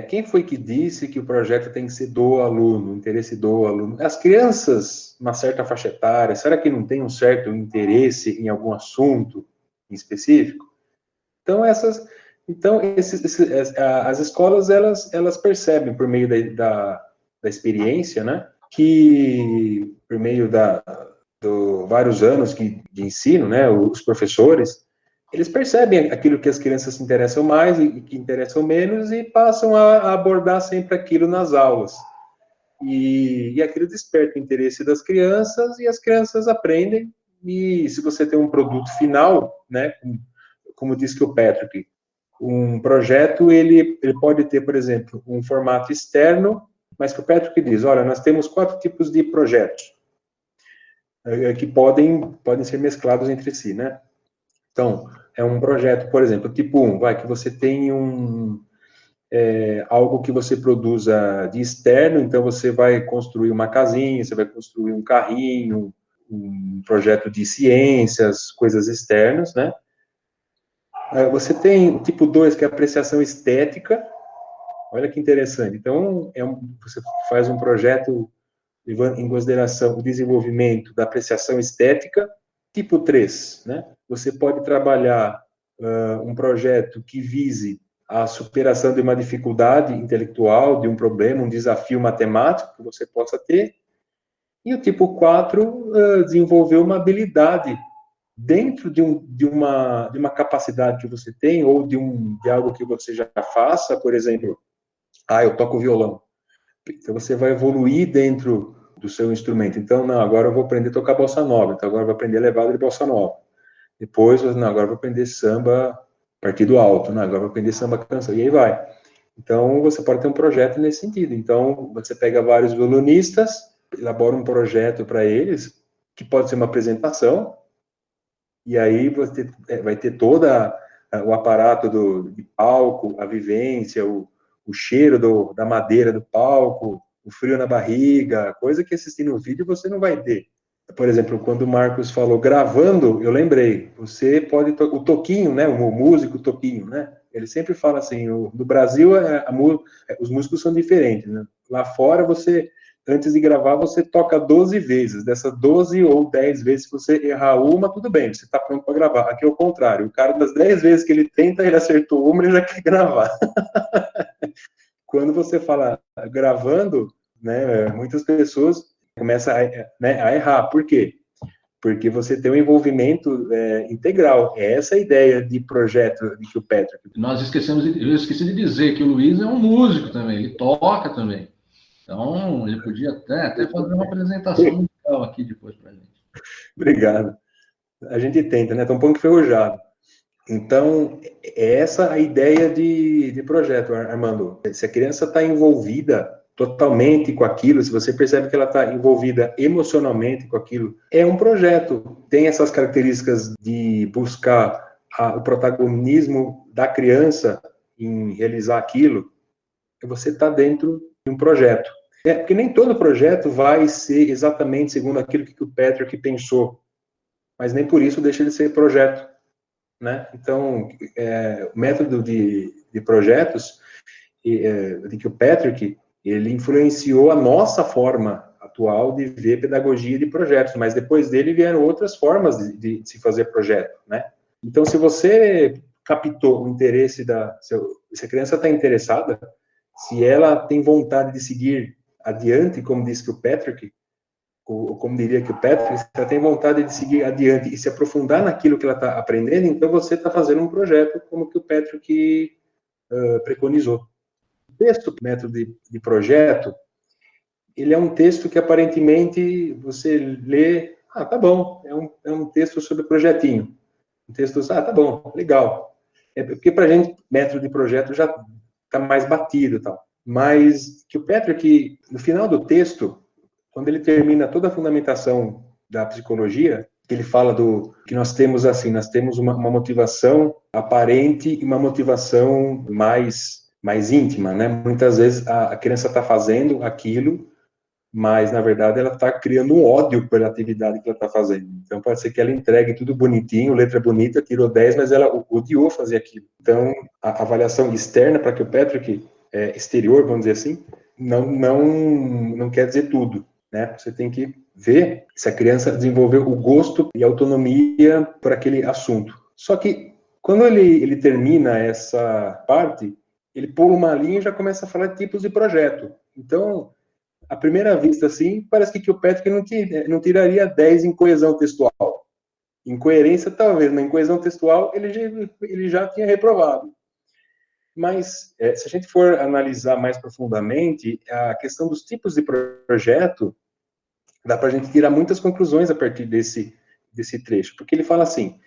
quem foi que disse que o projeto tem que ser do aluno, o interesse do aluno? As crianças, uma certa faixa etária, será que não tem um certo interesse em algum assunto em específico? Então, as escolas, elas percebem, por meio da experiência, né, que por meio vários anos de ensino, né, os professores, eles percebem aquilo que as crianças se interessam mais e que interessam menos e passam a abordar sempre aquilo nas aulas. E aquilo desperta o interesse das crianças e as crianças aprendem. E se você tem um produto final, né, como disse Kilpatrick, um projeto, ele pode ter, por exemplo, um formato externo, mas Kilpatrick diz, olha, nós temos 4 tipos de projetos que podem ser mesclados entre si, né? Então, é um projeto, por exemplo, tipo 1, que você tem algo que você produza de externo, então você vai construir uma casinha, você vai construir um carrinho, um projeto de ciências, coisas externas, né? Você tem o tipo 2, que é a apreciação estética. Olha que interessante. Então, você faz um projeto levando em consideração o desenvolvimento da apreciação estética. Tipo 3, né? Você pode trabalhar um projeto que vise a superação de uma dificuldade intelectual, de um problema, um desafio matemático que você possa ter. E o tipo 4, desenvolver uma habilidade dentro de uma capacidade que você tem, ou de algo que você já faça, por exemplo, eu toco violão. Então, você vai evoluir dentro do seu instrumento. Então, não, agora eu vou aprender a tocar bossa nova. Então, agora eu vou aprender levada de bossa nova. Depois, não, agora eu vou aprender samba partido alto. Não, agora eu vou aprender samba canção. E aí vai. Então, você pode ter um projeto nesse sentido. Então, você pega vários violonistas, elabora um projeto para eles, que pode ser uma apresentação, e aí você vai ter todo o aparato de palco, a vivência, o cheiro da madeira do palco, o frio na barriga, coisa que assistindo o vídeo você não vai ter. Por exemplo, quando o Marcos falou gravando, eu lembrei, você pode o Toquinho, né, o músico Toquinho, né, ele sempre fala assim, no Brasil os músicos são diferentes, né, lá fora antes de gravar, você toca 12 vezes, dessas 12 ou 10 vezes, se você errar uma, tudo bem, você está pronto para gravar. Aqui é o contrário, o cara das 10 vezes que ele tenta, ele acertou uma, ele já quer gravar. Quando você fala gravando, né, muitas pessoas começam a errar. Por quê? Porque você tem um envolvimento integral. É essa a ideia de projeto de que o Patrick... Eu esqueci de dizer que o Luiz é um músico também, ele toca também. Então, ele podia até fazer uma apresentação musical aqui depois para a gente. Obrigado. A gente tenta, né? Tá um pouco enferrujado. Então, é essa a ideia de projeto, Armando. Se a criança está envolvida totalmente com aquilo, se você percebe que ela está envolvida emocionalmente com aquilo, é um projeto. Tem essas características de buscar o protagonismo da criança em realizar aquilo, você está dentro de um projeto. Porque nem todo projeto vai ser exatamente segundo aquilo que o Patrick pensou, mas nem por isso deixa de ser projeto, né? Então, o método de projetos de que o Patrick, ele influenciou a nossa forma atual de ver pedagogia de projetos, mas depois dele vieram outras formas de se fazer projeto, né? Então, se você captou o interesse se a criança está interessada, se ela tem vontade de seguir adiante, como disse que o Patrick, ou como diria que o Patrick, se ela tem vontade de seguir adiante e se aprofundar naquilo que ela está aprendendo, então você está fazendo um projeto como que o Patrick preconizou. O texto, método de projeto, ele é um texto que aparentemente você lê, tá bom, é um texto sobre projetinho. Um texto, tá bom, legal. Porque para a gente, método de projeto já está mais batido e tal. Mas que o Patrick, no final do texto, quando ele termina toda a fundamentação da psicologia, ele fala que nós temos uma motivação aparente e uma motivação mais íntima, né? Muitas vezes a criança está fazendo aquilo, mas na verdade ela está criando um ódio pela atividade que ela está fazendo. Então pode ser que ela entregue tudo bonitinho, letra bonita, tirou 10, mas ela odiou fazer aquilo. Então a avaliação externa para que o Patrick, exterior, vamos dizer assim, não quer dizer tudo, né? Você tem que ver se a criança desenvolveu o gosto e autonomia por aquele assunto. Só que quando ele termina essa parte, ele pula uma linha e já começa a falar de tipos de projeto. Então, à primeira vista, assim, parece que o Patrick não tiraria 10 em coesão textual. Em coerência, talvez, mas em coesão textual, ele já tinha reprovado. Mas, se a gente for analisar mais profundamente, a questão dos tipos de projeto, dá para a gente tirar muitas conclusões a partir desse trecho. Porque ele fala assim,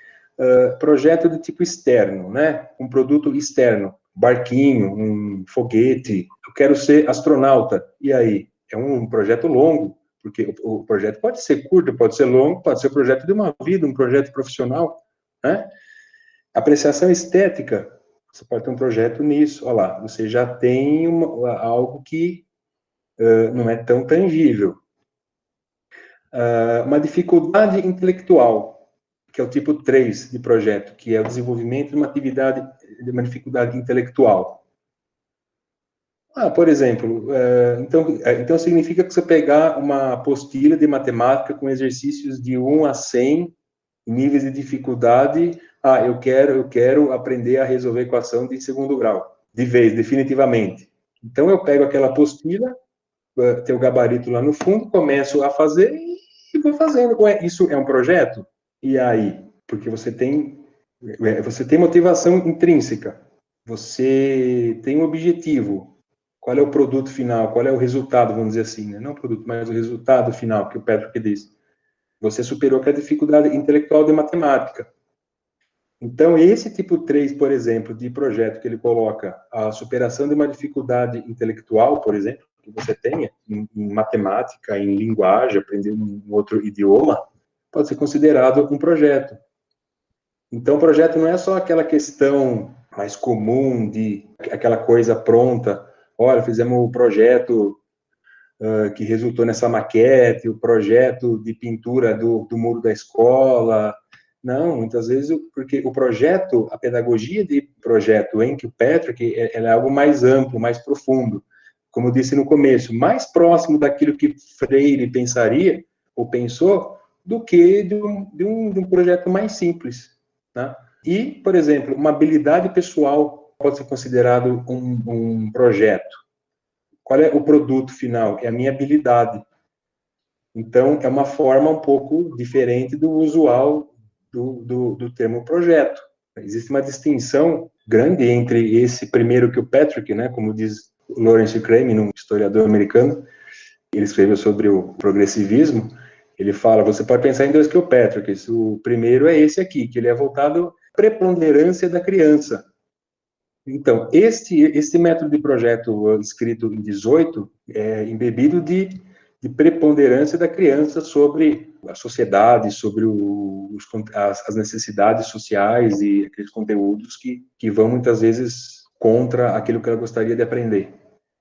projeto de tipo externo, né? Um produto externo, barquinho, um foguete, eu quero ser astronauta, e aí? É um projeto longo, porque o projeto pode ser curto, pode ser longo, pode ser um projeto de uma vida, um projeto profissional, né? Apreciação estética, você pode ter um projeto nisso, olha lá, você já tem algo que não é tão tangível. Uma dificuldade intelectual, que é o tipo 3 de projeto, que é o desenvolvimento de uma dificuldade intelectual. Por exemplo, então significa que você pegar uma apostila de matemática com exercícios de 1 a 100 níveis de dificuldade, eu quero aprender a resolver equação de segundo grau, definitivamente. Então eu pego aquela apostila, tem o gabarito lá no fundo, começo a fazer e vou fazendo. Isso é um projeto? E aí? porque você tem motivação intrínseca, você tem um objetivo. Qual é o produto final? Qual é o resultado, vamos dizer assim, né? Não o produto, mas o resultado final, que o Patrick diz. Você superou aquela dificuldade intelectual de matemática. Então, esse tipo 3, por exemplo, de projeto que ele coloca, a superação de uma dificuldade intelectual, por exemplo, que você tenha em matemática, em linguagem, aprender um outro idioma, pode ser considerado um projeto. Então, o projeto não é só aquela questão mais comum de aquela coisa pronta. Olha, fizemos o projeto que resultou nessa maquete, o projeto de pintura do muro da escola. Não, muitas vezes, porque o projeto, a pedagogia de projeto em que o Patrick, ela é algo mais amplo, mais profundo. Como eu disse no começo, mais próximo daquilo que Freire pensaria, ou pensou, do que de um projeto mais simples. Né? E, por exemplo, uma habilidade pessoal pode ser considerado um projeto. Qual é o produto final? É a minha habilidade. Então, é uma forma um pouco diferente do usual do termo projeto. Existe uma distinção grande entre esse primeiro que o Patrick, né, como diz o Lawrence Crane, um historiador americano, ele escreveu sobre o progressivismo, ele fala, você pode pensar em dois que o Patrick, o primeiro é esse aqui, que ele é voltado à preponderância da criança. Então, este método de projeto escrito em 18 é embebido de preponderância da criança sobre a sociedade, sobre as necessidades sociais e aqueles conteúdos que vão muitas vezes contra aquilo que ela gostaria de aprender.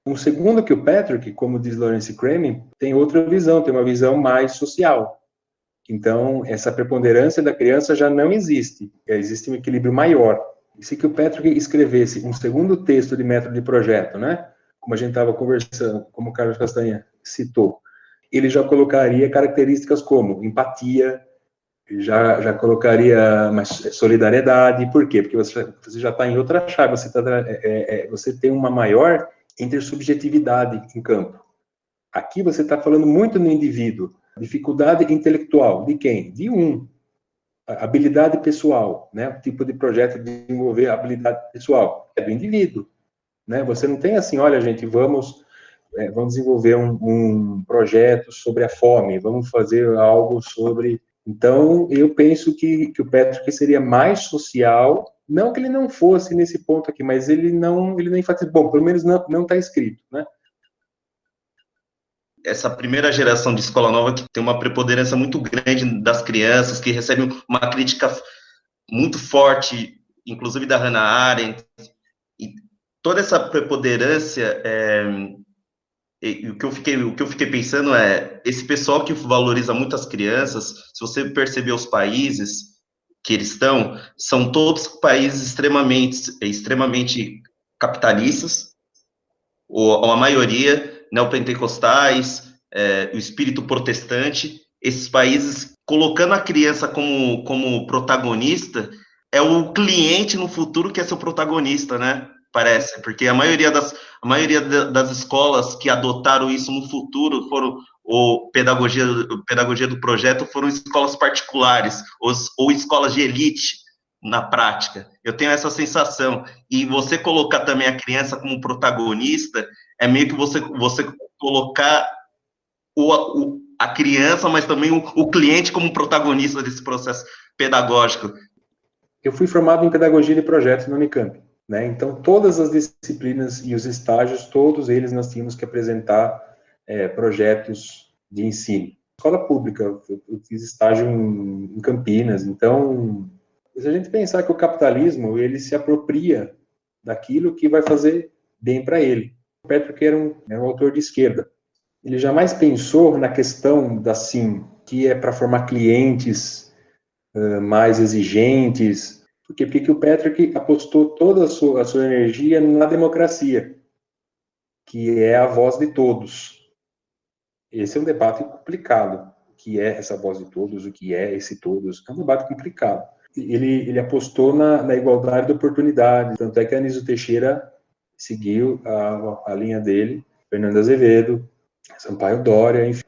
Um segundo que o Patrick, como diz Lawrence Crane, tem outra visão, tem uma visão mais social. Então, essa preponderância da criança já não existe, existe um equilíbrio maior. E se que o Patrick escrevesse um segundo texto de método de projeto, né, como a gente estava conversando, como o Carlos Castanha citou, ele já colocaria características como empatia, já colocaria mais solidariedade. Por quê? Porque você já está em outra chave, você tem uma maior intersubjetividade em campo. Aqui você está falando muito no indivíduo. Dificuldade intelectual, de quem? De um. Habilidade pessoal, né? O tipo de projeto de desenvolver habilidade pessoal é do indivíduo, né? Você não tem assim, olha, gente, vamos desenvolver um projeto sobre a fome, vamos fazer algo sobre... Então, eu penso que o Patrick seria mais social, não que ele não fosse nesse ponto aqui, mas ele não enfatiza, bom, pelo menos não está escrito, né? Essa primeira geração de escola nova que tem uma preponderância muito grande das crianças, que recebem uma crítica muito forte, inclusive da Hannah Arendt, e toda essa preponderância, o que eu fiquei pensando é, esse pessoal que valoriza muito as crianças, se você perceber os países que eles estão, são todos países extremamente capitalistas, ou a maioria, neopentecostais, o espírito protestante, esses países colocando a criança como protagonista, é o cliente no futuro que é seu protagonista, né? Parece, porque a maioria das escolas que adotaram isso no futuro foram, pedagogia do projeto, foram escolas particulares, ou escolas de elite, na prática. Eu tenho essa sensação. E você colocar também a criança como protagonista é meio que você colocar a criança, mas também o cliente como protagonista desse processo pedagógico. Eu fui formado em pedagogia de projetos na Unicamp, né? Então, todas as disciplinas e os estágios, todos eles nós tínhamos que apresentar projetos de ensino. Escola pública, eu fiz estágio em Campinas, então... Se a gente pensar que o capitalismo, ele se apropria daquilo que vai fazer bem para ele. O Patrick era um autor de esquerda. Ele jamais pensou na questão que é para formar clientes mais exigentes. Por quê? Porque o Patrick apostou toda a sua energia na democracia, que é a voz de todos. Esse é um debate complicado. O que é essa voz de todos? O que é esse todos? É um debate complicado. Ele apostou na igualdade de oportunidade, tanto é que a Anísio Teixeira seguiu a linha dele, Fernando Azevedo, Sampaio Dória, enfim,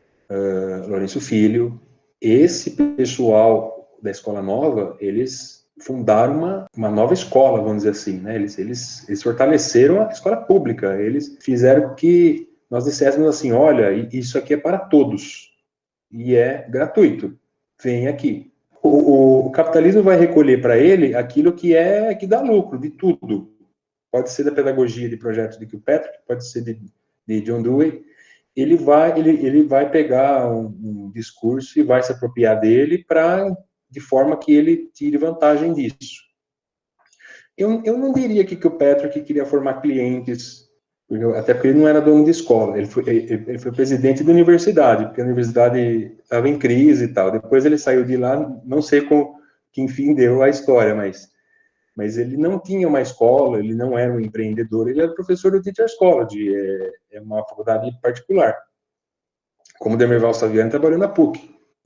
Lourenço Filho. Esse pessoal da escola nova, eles fundaram uma nova escola, vamos dizer assim, né? Eles fortaleceram a escola pública, eles fizeram que nós disséssemos assim, olha, isso aqui é para todos, e é gratuito, vem aqui. O capitalismo vai recolher para ele aquilo que dá lucro, de tudo. Pode ser da pedagogia de projetos de Kilpatrick, pode ser de John Dewey. Ele vai pegar um discurso e vai se apropriar dele de forma que ele tire vantagem disso. Eu não diria que o Kilpatrick queria formar clientes, até porque ele não era dono de escola, ele foi presidente da universidade, porque a universidade estava em crise e tal. Depois ele saiu de lá, não sei que enfim deu a história, mas ele não tinha uma escola, ele não era um empreendedor, ele era professor do Teachers College, é uma faculdade particular. Como o Demerval Saviani trabalhou na PUC,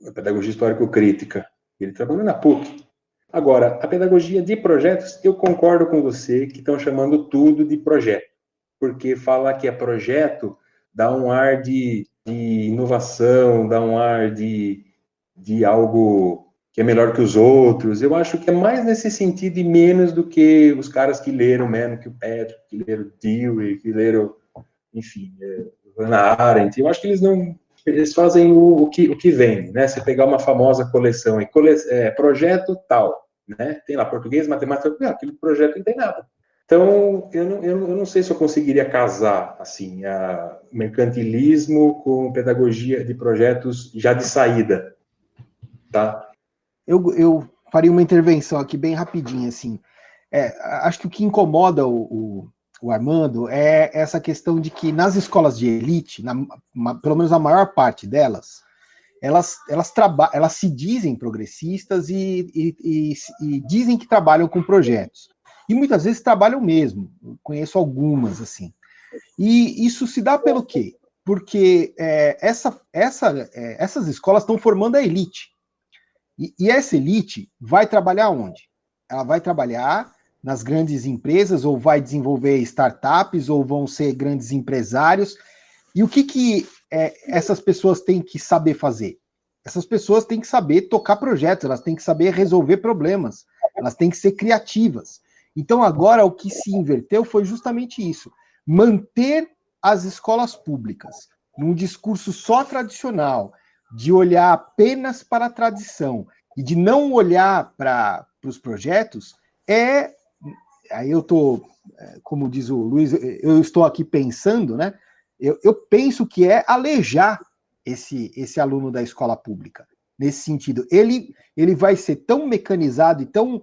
a pedagogia histórico-crítica, ele trabalhou na PUC. Agora, a pedagogia de projetos, eu concordo com você que estão chamando tudo de projeto, porque falar que é projeto dá um ar de inovação, dá um ar de algo que é melhor que os outros. Eu acho que é mais nesse sentido e menos do que os caras que leram mesmo, que o Patrick, que leram Dewey, que leram, enfim, Hannah Arendt. Eu acho que eles fazem o que vem, né? Você pegar uma famosa coleção, projeto tal, né? Tem lá português, matemática, aquele projeto não tem nada. Então, eu não sei se eu conseguiria casar, assim, mercantilismo com pedagogia de projetos já de saída, tá? Eu faria uma intervenção aqui bem rapidinho, assim. Acho que o que incomoda o Armando é essa questão de que nas escolas de elite, pelo menos a maior parte delas, elas se dizem progressistas e dizem que trabalham com projetos. E muitas vezes trabalham mesmo. Eu conheço algumas, assim. E isso se dá pelo quê? Porque essas escolas estão formando a elite. E essa elite vai trabalhar onde? Ela vai trabalhar nas grandes empresas, ou vai desenvolver startups, ou vão ser grandes empresários. E o que essas pessoas têm que saber fazer? Essas pessoas têm que saber tocar projetos, elas têm que saber resolver problemas, elas têm que ser criativas. Então, agora, o que se inverteu foi justamente isso. Manter as escolas públicas num discurso só tradicional, de olhar apenas para a tradição e de não olhar para os projetos, aí eu estou, como diz o Luiz, eu estou aqui pensando, né? Eu penso que é alejar esse aluno da escola pública. Nesse sentido, ele vai ser tão mecanizado e tão...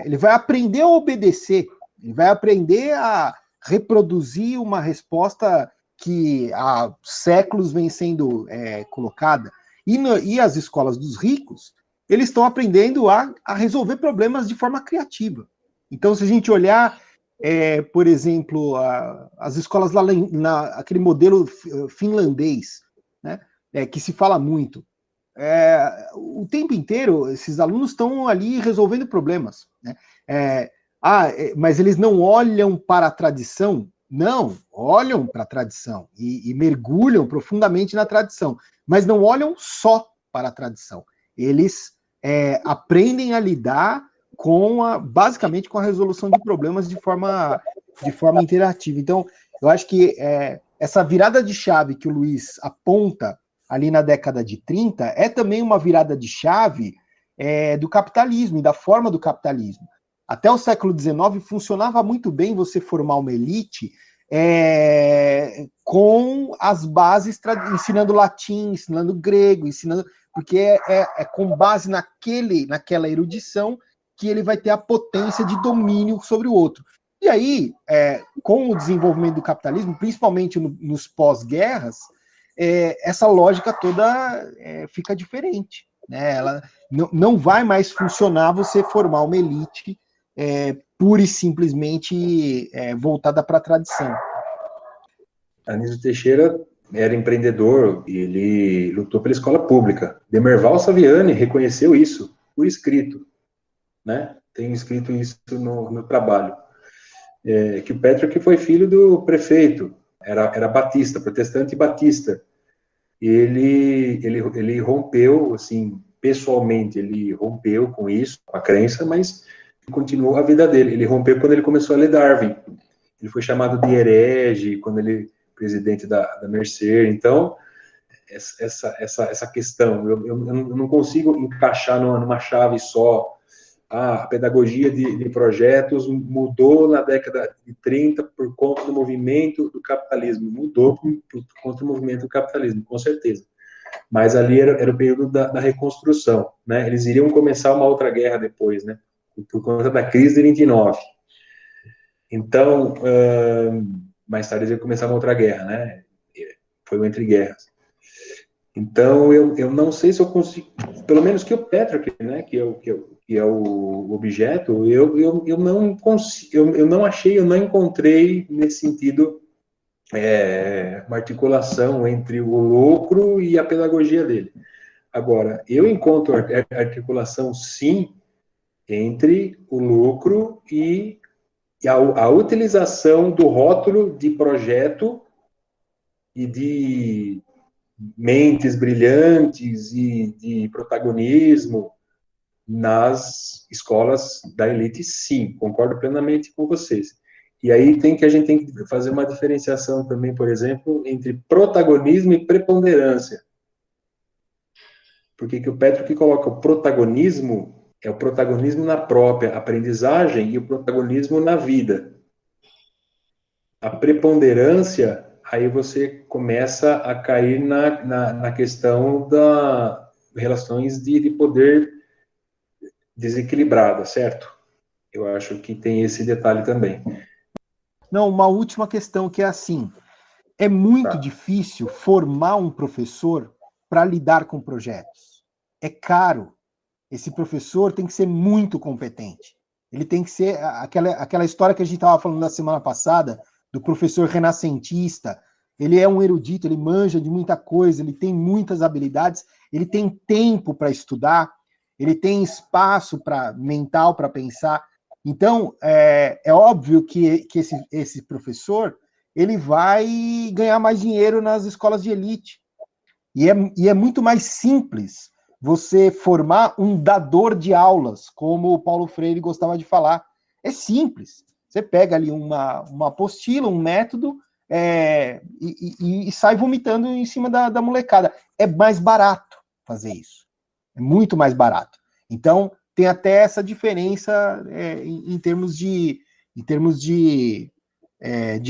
ele vai aprender a obedecer, ele vai aprender a reproduzir uma resposta que há séculos vem sendo colocada. E as escolas dos ricos, eles estão aprendendo a resolver problemas de forma criativa. Então, se a gente olhar, por exemplo, as escolas lá aquele modelo finlandês, né, que se fala muito, o tempo inteiro, esses alunos estão ali resolvendo problemas, né? Mas eles não olham para a tradição? Não, olham para a tradição e mergulham profundamente na tradição, mas não olham só para a tradição. Eles aprendem a lidar basicamente com a resolução de problemas de forma interativa. Então, eu acho que essa virada de chave que o Luiz aponta ali na década de 30 é também uma virada de chave do capitalismo e da forma do capitalismo. Até o século XIX funcionava muito bem você formar uma elite com as bases, ensinando latim, ensinando grego, porque é com base naquela erudição que ele vai ter a potência de domínio sobre o outro. E aí, com o desenvolvimento do capitalismo, principalmente nos pós-guerras, essa lógica toda fica diferente, né? Ela não vai mais funcionar você formar uma elite pura e simplesmente voltada para a tradição. Anísio Teixeira era empreendedor e ele lutou pela escola pública. Demerval Saviani reconheceu isso por escrito, né? Tem escrito isso no trabalho. Que o Patrick foi filho do prefeito, era batista, protestante batista. Ele rompeu, assim, pessoalmente, ele rompeu com isso, com a crença, mas continuou a vida dele. Ele rompeu quando ele começou a ler Darwin. Ele foi chamado de herege quando ele presidente da Mercer. Então, essa questão, eu não consigo encaixar numa chave só. A pedagogia de projetos mudou na década de 30 por conta do movimento do capitalismo. Mudou por conta do movimento do capitalismo, com certeza. Mas ali era o período da reconstrução, né? Eles iriam começar uma outra guerra depois, né? Por conta da crise de 29. Então, mais tarde eles iam começar uma outra guerra, né? Foi o Entre Guerras. Então, eu não sei se eu consigo, pelo menos que o Petrarch, né, que é o objeto, eu não consigo, eu não achei, eu não encontrei nesse sentido uma articulação entre o lucro e a pedagogia dele. Agora, eu encontro articulação, sim, entre o lucro e a utilização do rótulo de projeto e de mentes brilhantes e de protagonismo nas escolas da elite, sim, concordo plenamente com vocês. E aí a gente tem que fazer uma diferenciação também, por exemplo, entre protagonismo e preponderância. Porque que o Petrarch coloca o protagonismo, é o protagonismo na própria aprendizagem e o protagonismo na vida. A preponderância, aí você começa a cair na questão das relações de poder desequilibrada, certo? Eu acho que tem esse detalhe também. Não, uma última questão que é assim, é muito difícil formar um professor para lidar com projetos. É caro. Esse professor tem que ser muito competente. Ele tem que ser aquela história que a gente estava falando na semana passada, do professor renascentista. Ele é um erudito, ele manja de muita coisa, ele tem muitas habilidades, ele tem tempo para estudar, ele tem espaço mental para pensar. Então, é óbvio que esse professor ele vai ganhar mais dinheiro nas escolas de elite. E é muito mais simples você formar um dador de aulas, como o Paulo Freire gostava de falar. É simples. Você pega ali uma apostila, um método, e sai vomitando em cima da molecada. É mais barato fazer isso. É muito mais barato. Então, tem até essa diferença em termos de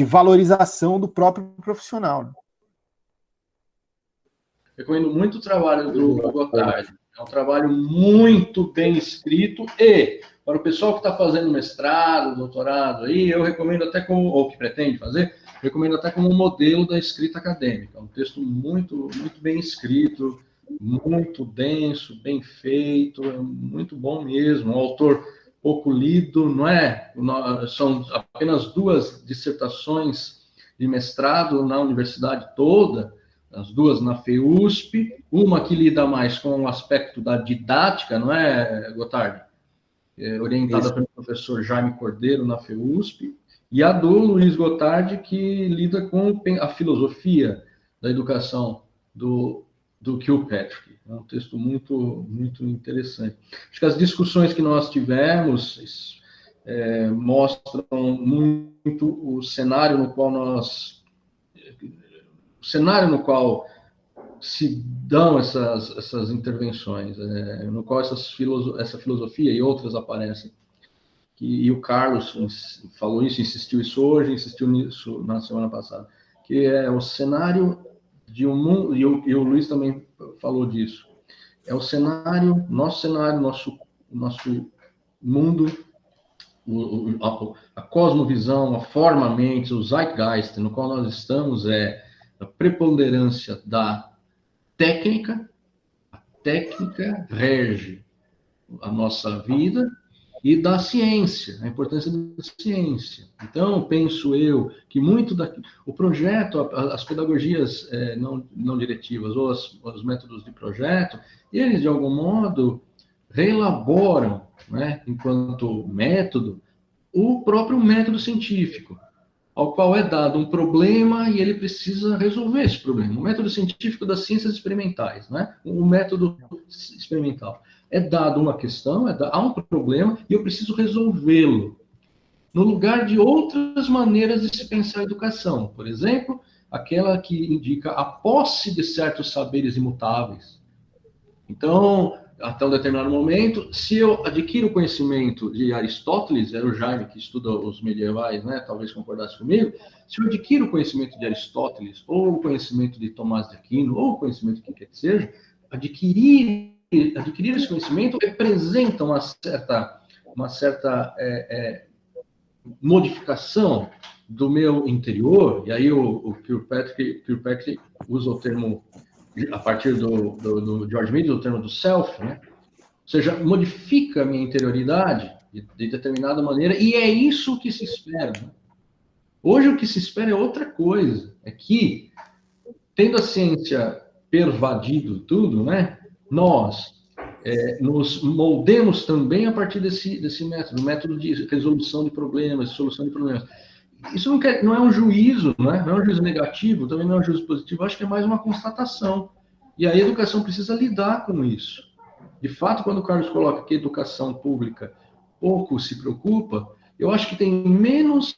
valorização do próprio profissional. Né? Recomendo muito o trabalho do Gotardi. É um trabalho muito bem escrito e, para o pessoal que está fazendo mestrado, doutorado, aí, eu recomendo até ou que pretende fazer, recomendo até como modelo da escrita acadêmica. É um texto muito, muito bem escrito, muito denso, bem feito, é muito bom mesmo. Um autor pouco lido, não é? São apenas 2 dissertações de mestrado na universidade toda, as 2 na FEUSP, uma que lida mais com o aspecto da didática, não é, Gotardi? Orientada pelo professor Jaime Cordeiro na FEUSP, e a do Luiz Gotardi, que lida com a filosofia da educação do Kilpatrick. É um texto muito, muito interessante. Acho que as discussões que nós tivemos mostram muito o cenário no qual se dão essas intervenções, no qual essa filosofia e outras aparecem. E o Carlos falou isso, insistiu isso hoje, insistiu nisso na semana passada, que é o cenário de um mundo, e o Luiz também falou disso, é o cenário, nosso mundo, a cosmovisão, a forma-mente, o zeitgeist no qual nós estamos a preponderância da técnica. A técnica rege a nossa vida, e da ciência, a importância da ciência. Então, penso eu que o projeto, as pedagogias não diretivas, ou os métodos de projeto, eles, de algum modo, reelaboram, né, enquanto método, o próprio método científico. ao qual é dado um problema e ele precisa resolver esse problema. O método científico das ciências experimentais, né? O método experimental. É dado uma questão, há um problema e eu preciso resolvê-lo. No lugar de outras maneiras de se pensar a educação. Por exemplo, aquela que indica a posse de certos saberes imutáveis. Então, até um determinado momento, se eu adquiro o conhecimento de Aristóteles, era o Jaime que estuda os medievais, né, talvez concordasse comigo, se eu adquiro o conhecimento de Aristóteles, ou o conhecimento de Tomás de Aquino, ou o conhecimento que quer que seja, adquirir esse conhecimento representa uma certa modificação do meu interior, e aí o Kirkpatrick usa o termo, a partir do George Mead, o termo do self, né? Ou seja, modifica a minha interioridade de determinada maneira, e é isso que se espera. Né? Hoje o que se espera é outra coisa, é que, tendo a ciência pervadido tudo, né, nós nos moldemos também a partir desse método, o método de resolução de problemas, de solução de problemas. Isso não é um juízo, não é um juízo negativo, também não é um juízo positivo, acho que é mais uma constatação. E a educação precisa lidar com isso. De fato, quando o Carlos coloca que a educação pública pouco se preocupa, eu acho que tem menos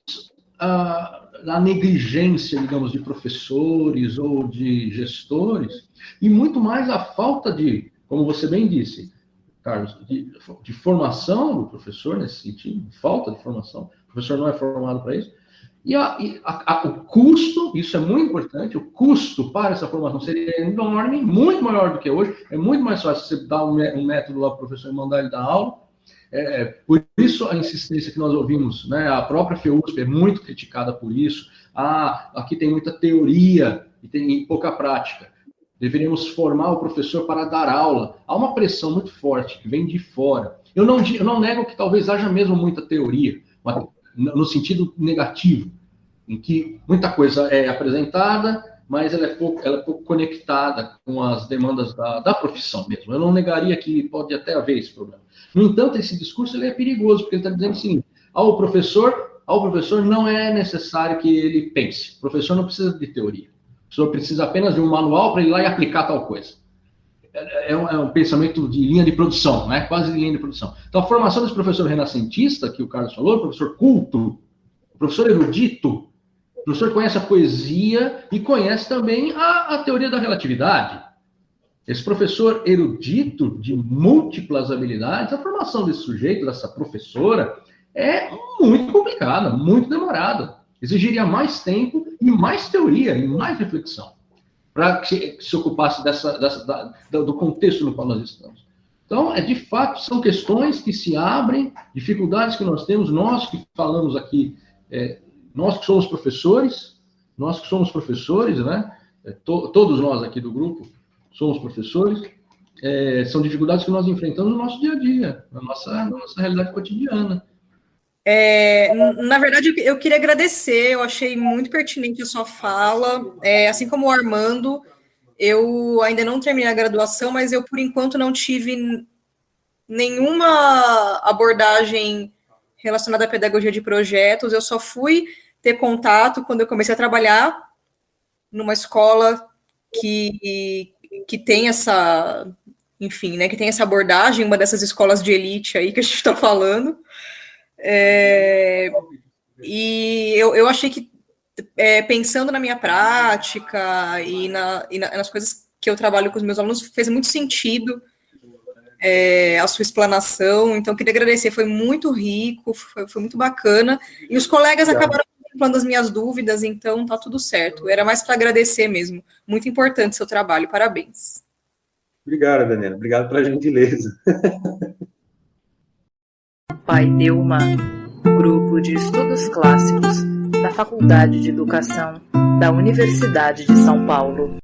a negligência, digamos, de professores ou de gestores, e muito mais a falta de, como você bem disse, Carlos, de formação do professor nesse sentido, falta de formação, o professor não é formado para isso. E o custo, isso é muito importante, o custo para essa formação seria enorme, muito maior do que hoje, é muito mais fácil você dar um método lá para o professor e mandar ele dar aula. Por isso a insistência que nós ouvimos, né, a própria FEUSP é muito criticada por isso, aqui tem muita teoria e tem pouca prática. Deveríamos formar o professor para dar aula. Há uma pressão muito forte que vem de fora. Eu não nego que talvez haja mesmo muita teoria, no sentido negativo, em que muita coisa é apresentada, mas ela é pouco conectada com as demandas da profissão mesmo. Eu não negaria que pode até haver esse problema. No entanto, esse discurso ele é perigoso, porque ele está dizendo assim, ao professor não é necessário que ele pense. O professor não precisa de teoria. O professor precisa apenas de um manual para ir lá e aplicar tal coisa. É um pensamento de linha de produção, né? Quase de linha de produção. Então, a formação desse professor renascentista, que o Carlos falou, professor culto, professor erudito, o professor conhece a poesia e conhece também a teoria da relatividade. Esse professor erudito, de múltiplas habilidades, a formação desse sujeito, dessa professora, é muito complicada, muito demorada. Exigiria mais tempo e mais teoria, e mais reflexão, para que se ocupasse do contexto no qual nós estamos. Então, de fato, são questões que se abrem, dificuldades que nós temos, nós que falamos aqui, nós que somos professores, né? Todos nós aqui do grupo somos professores, são dificuldades que nós enfrentamos no nosso dia a dia, na nossa realidade cotidiana. Na verdade, eu queria agradecer, eu achei muito pertinente a sua fala, assim como o Armando, eu ainda não terminei a graduação, mas eu, por enquanto, não tive nenhuma abordagem relacionada à pedagogia de projetos, eu só fui ter contato quando eu comecei a trabalhar numa escola que tem essa, enfim, né, que tem essa abordagem, uma dessas escolas de elite aí que a gente está falando. E eu achei que, pensando na minha prática e nas coisas que eu trabalho com os meus alunos, fez muito sentido a sua explanação, então queria agradecer, foi muito rico, foi muito bacana, e os colegas acabaram contemplando as minhas dúvidas, então tá tudo certo, era mais para agradecer mesmo, muito importante seu trabalho, parabéns. Obrigado, Daniela, obrigado pela gentileza. Pai Delma, Grupo de Estudos Clássicos da Faculdade de Educação da Universidade de São Paulo.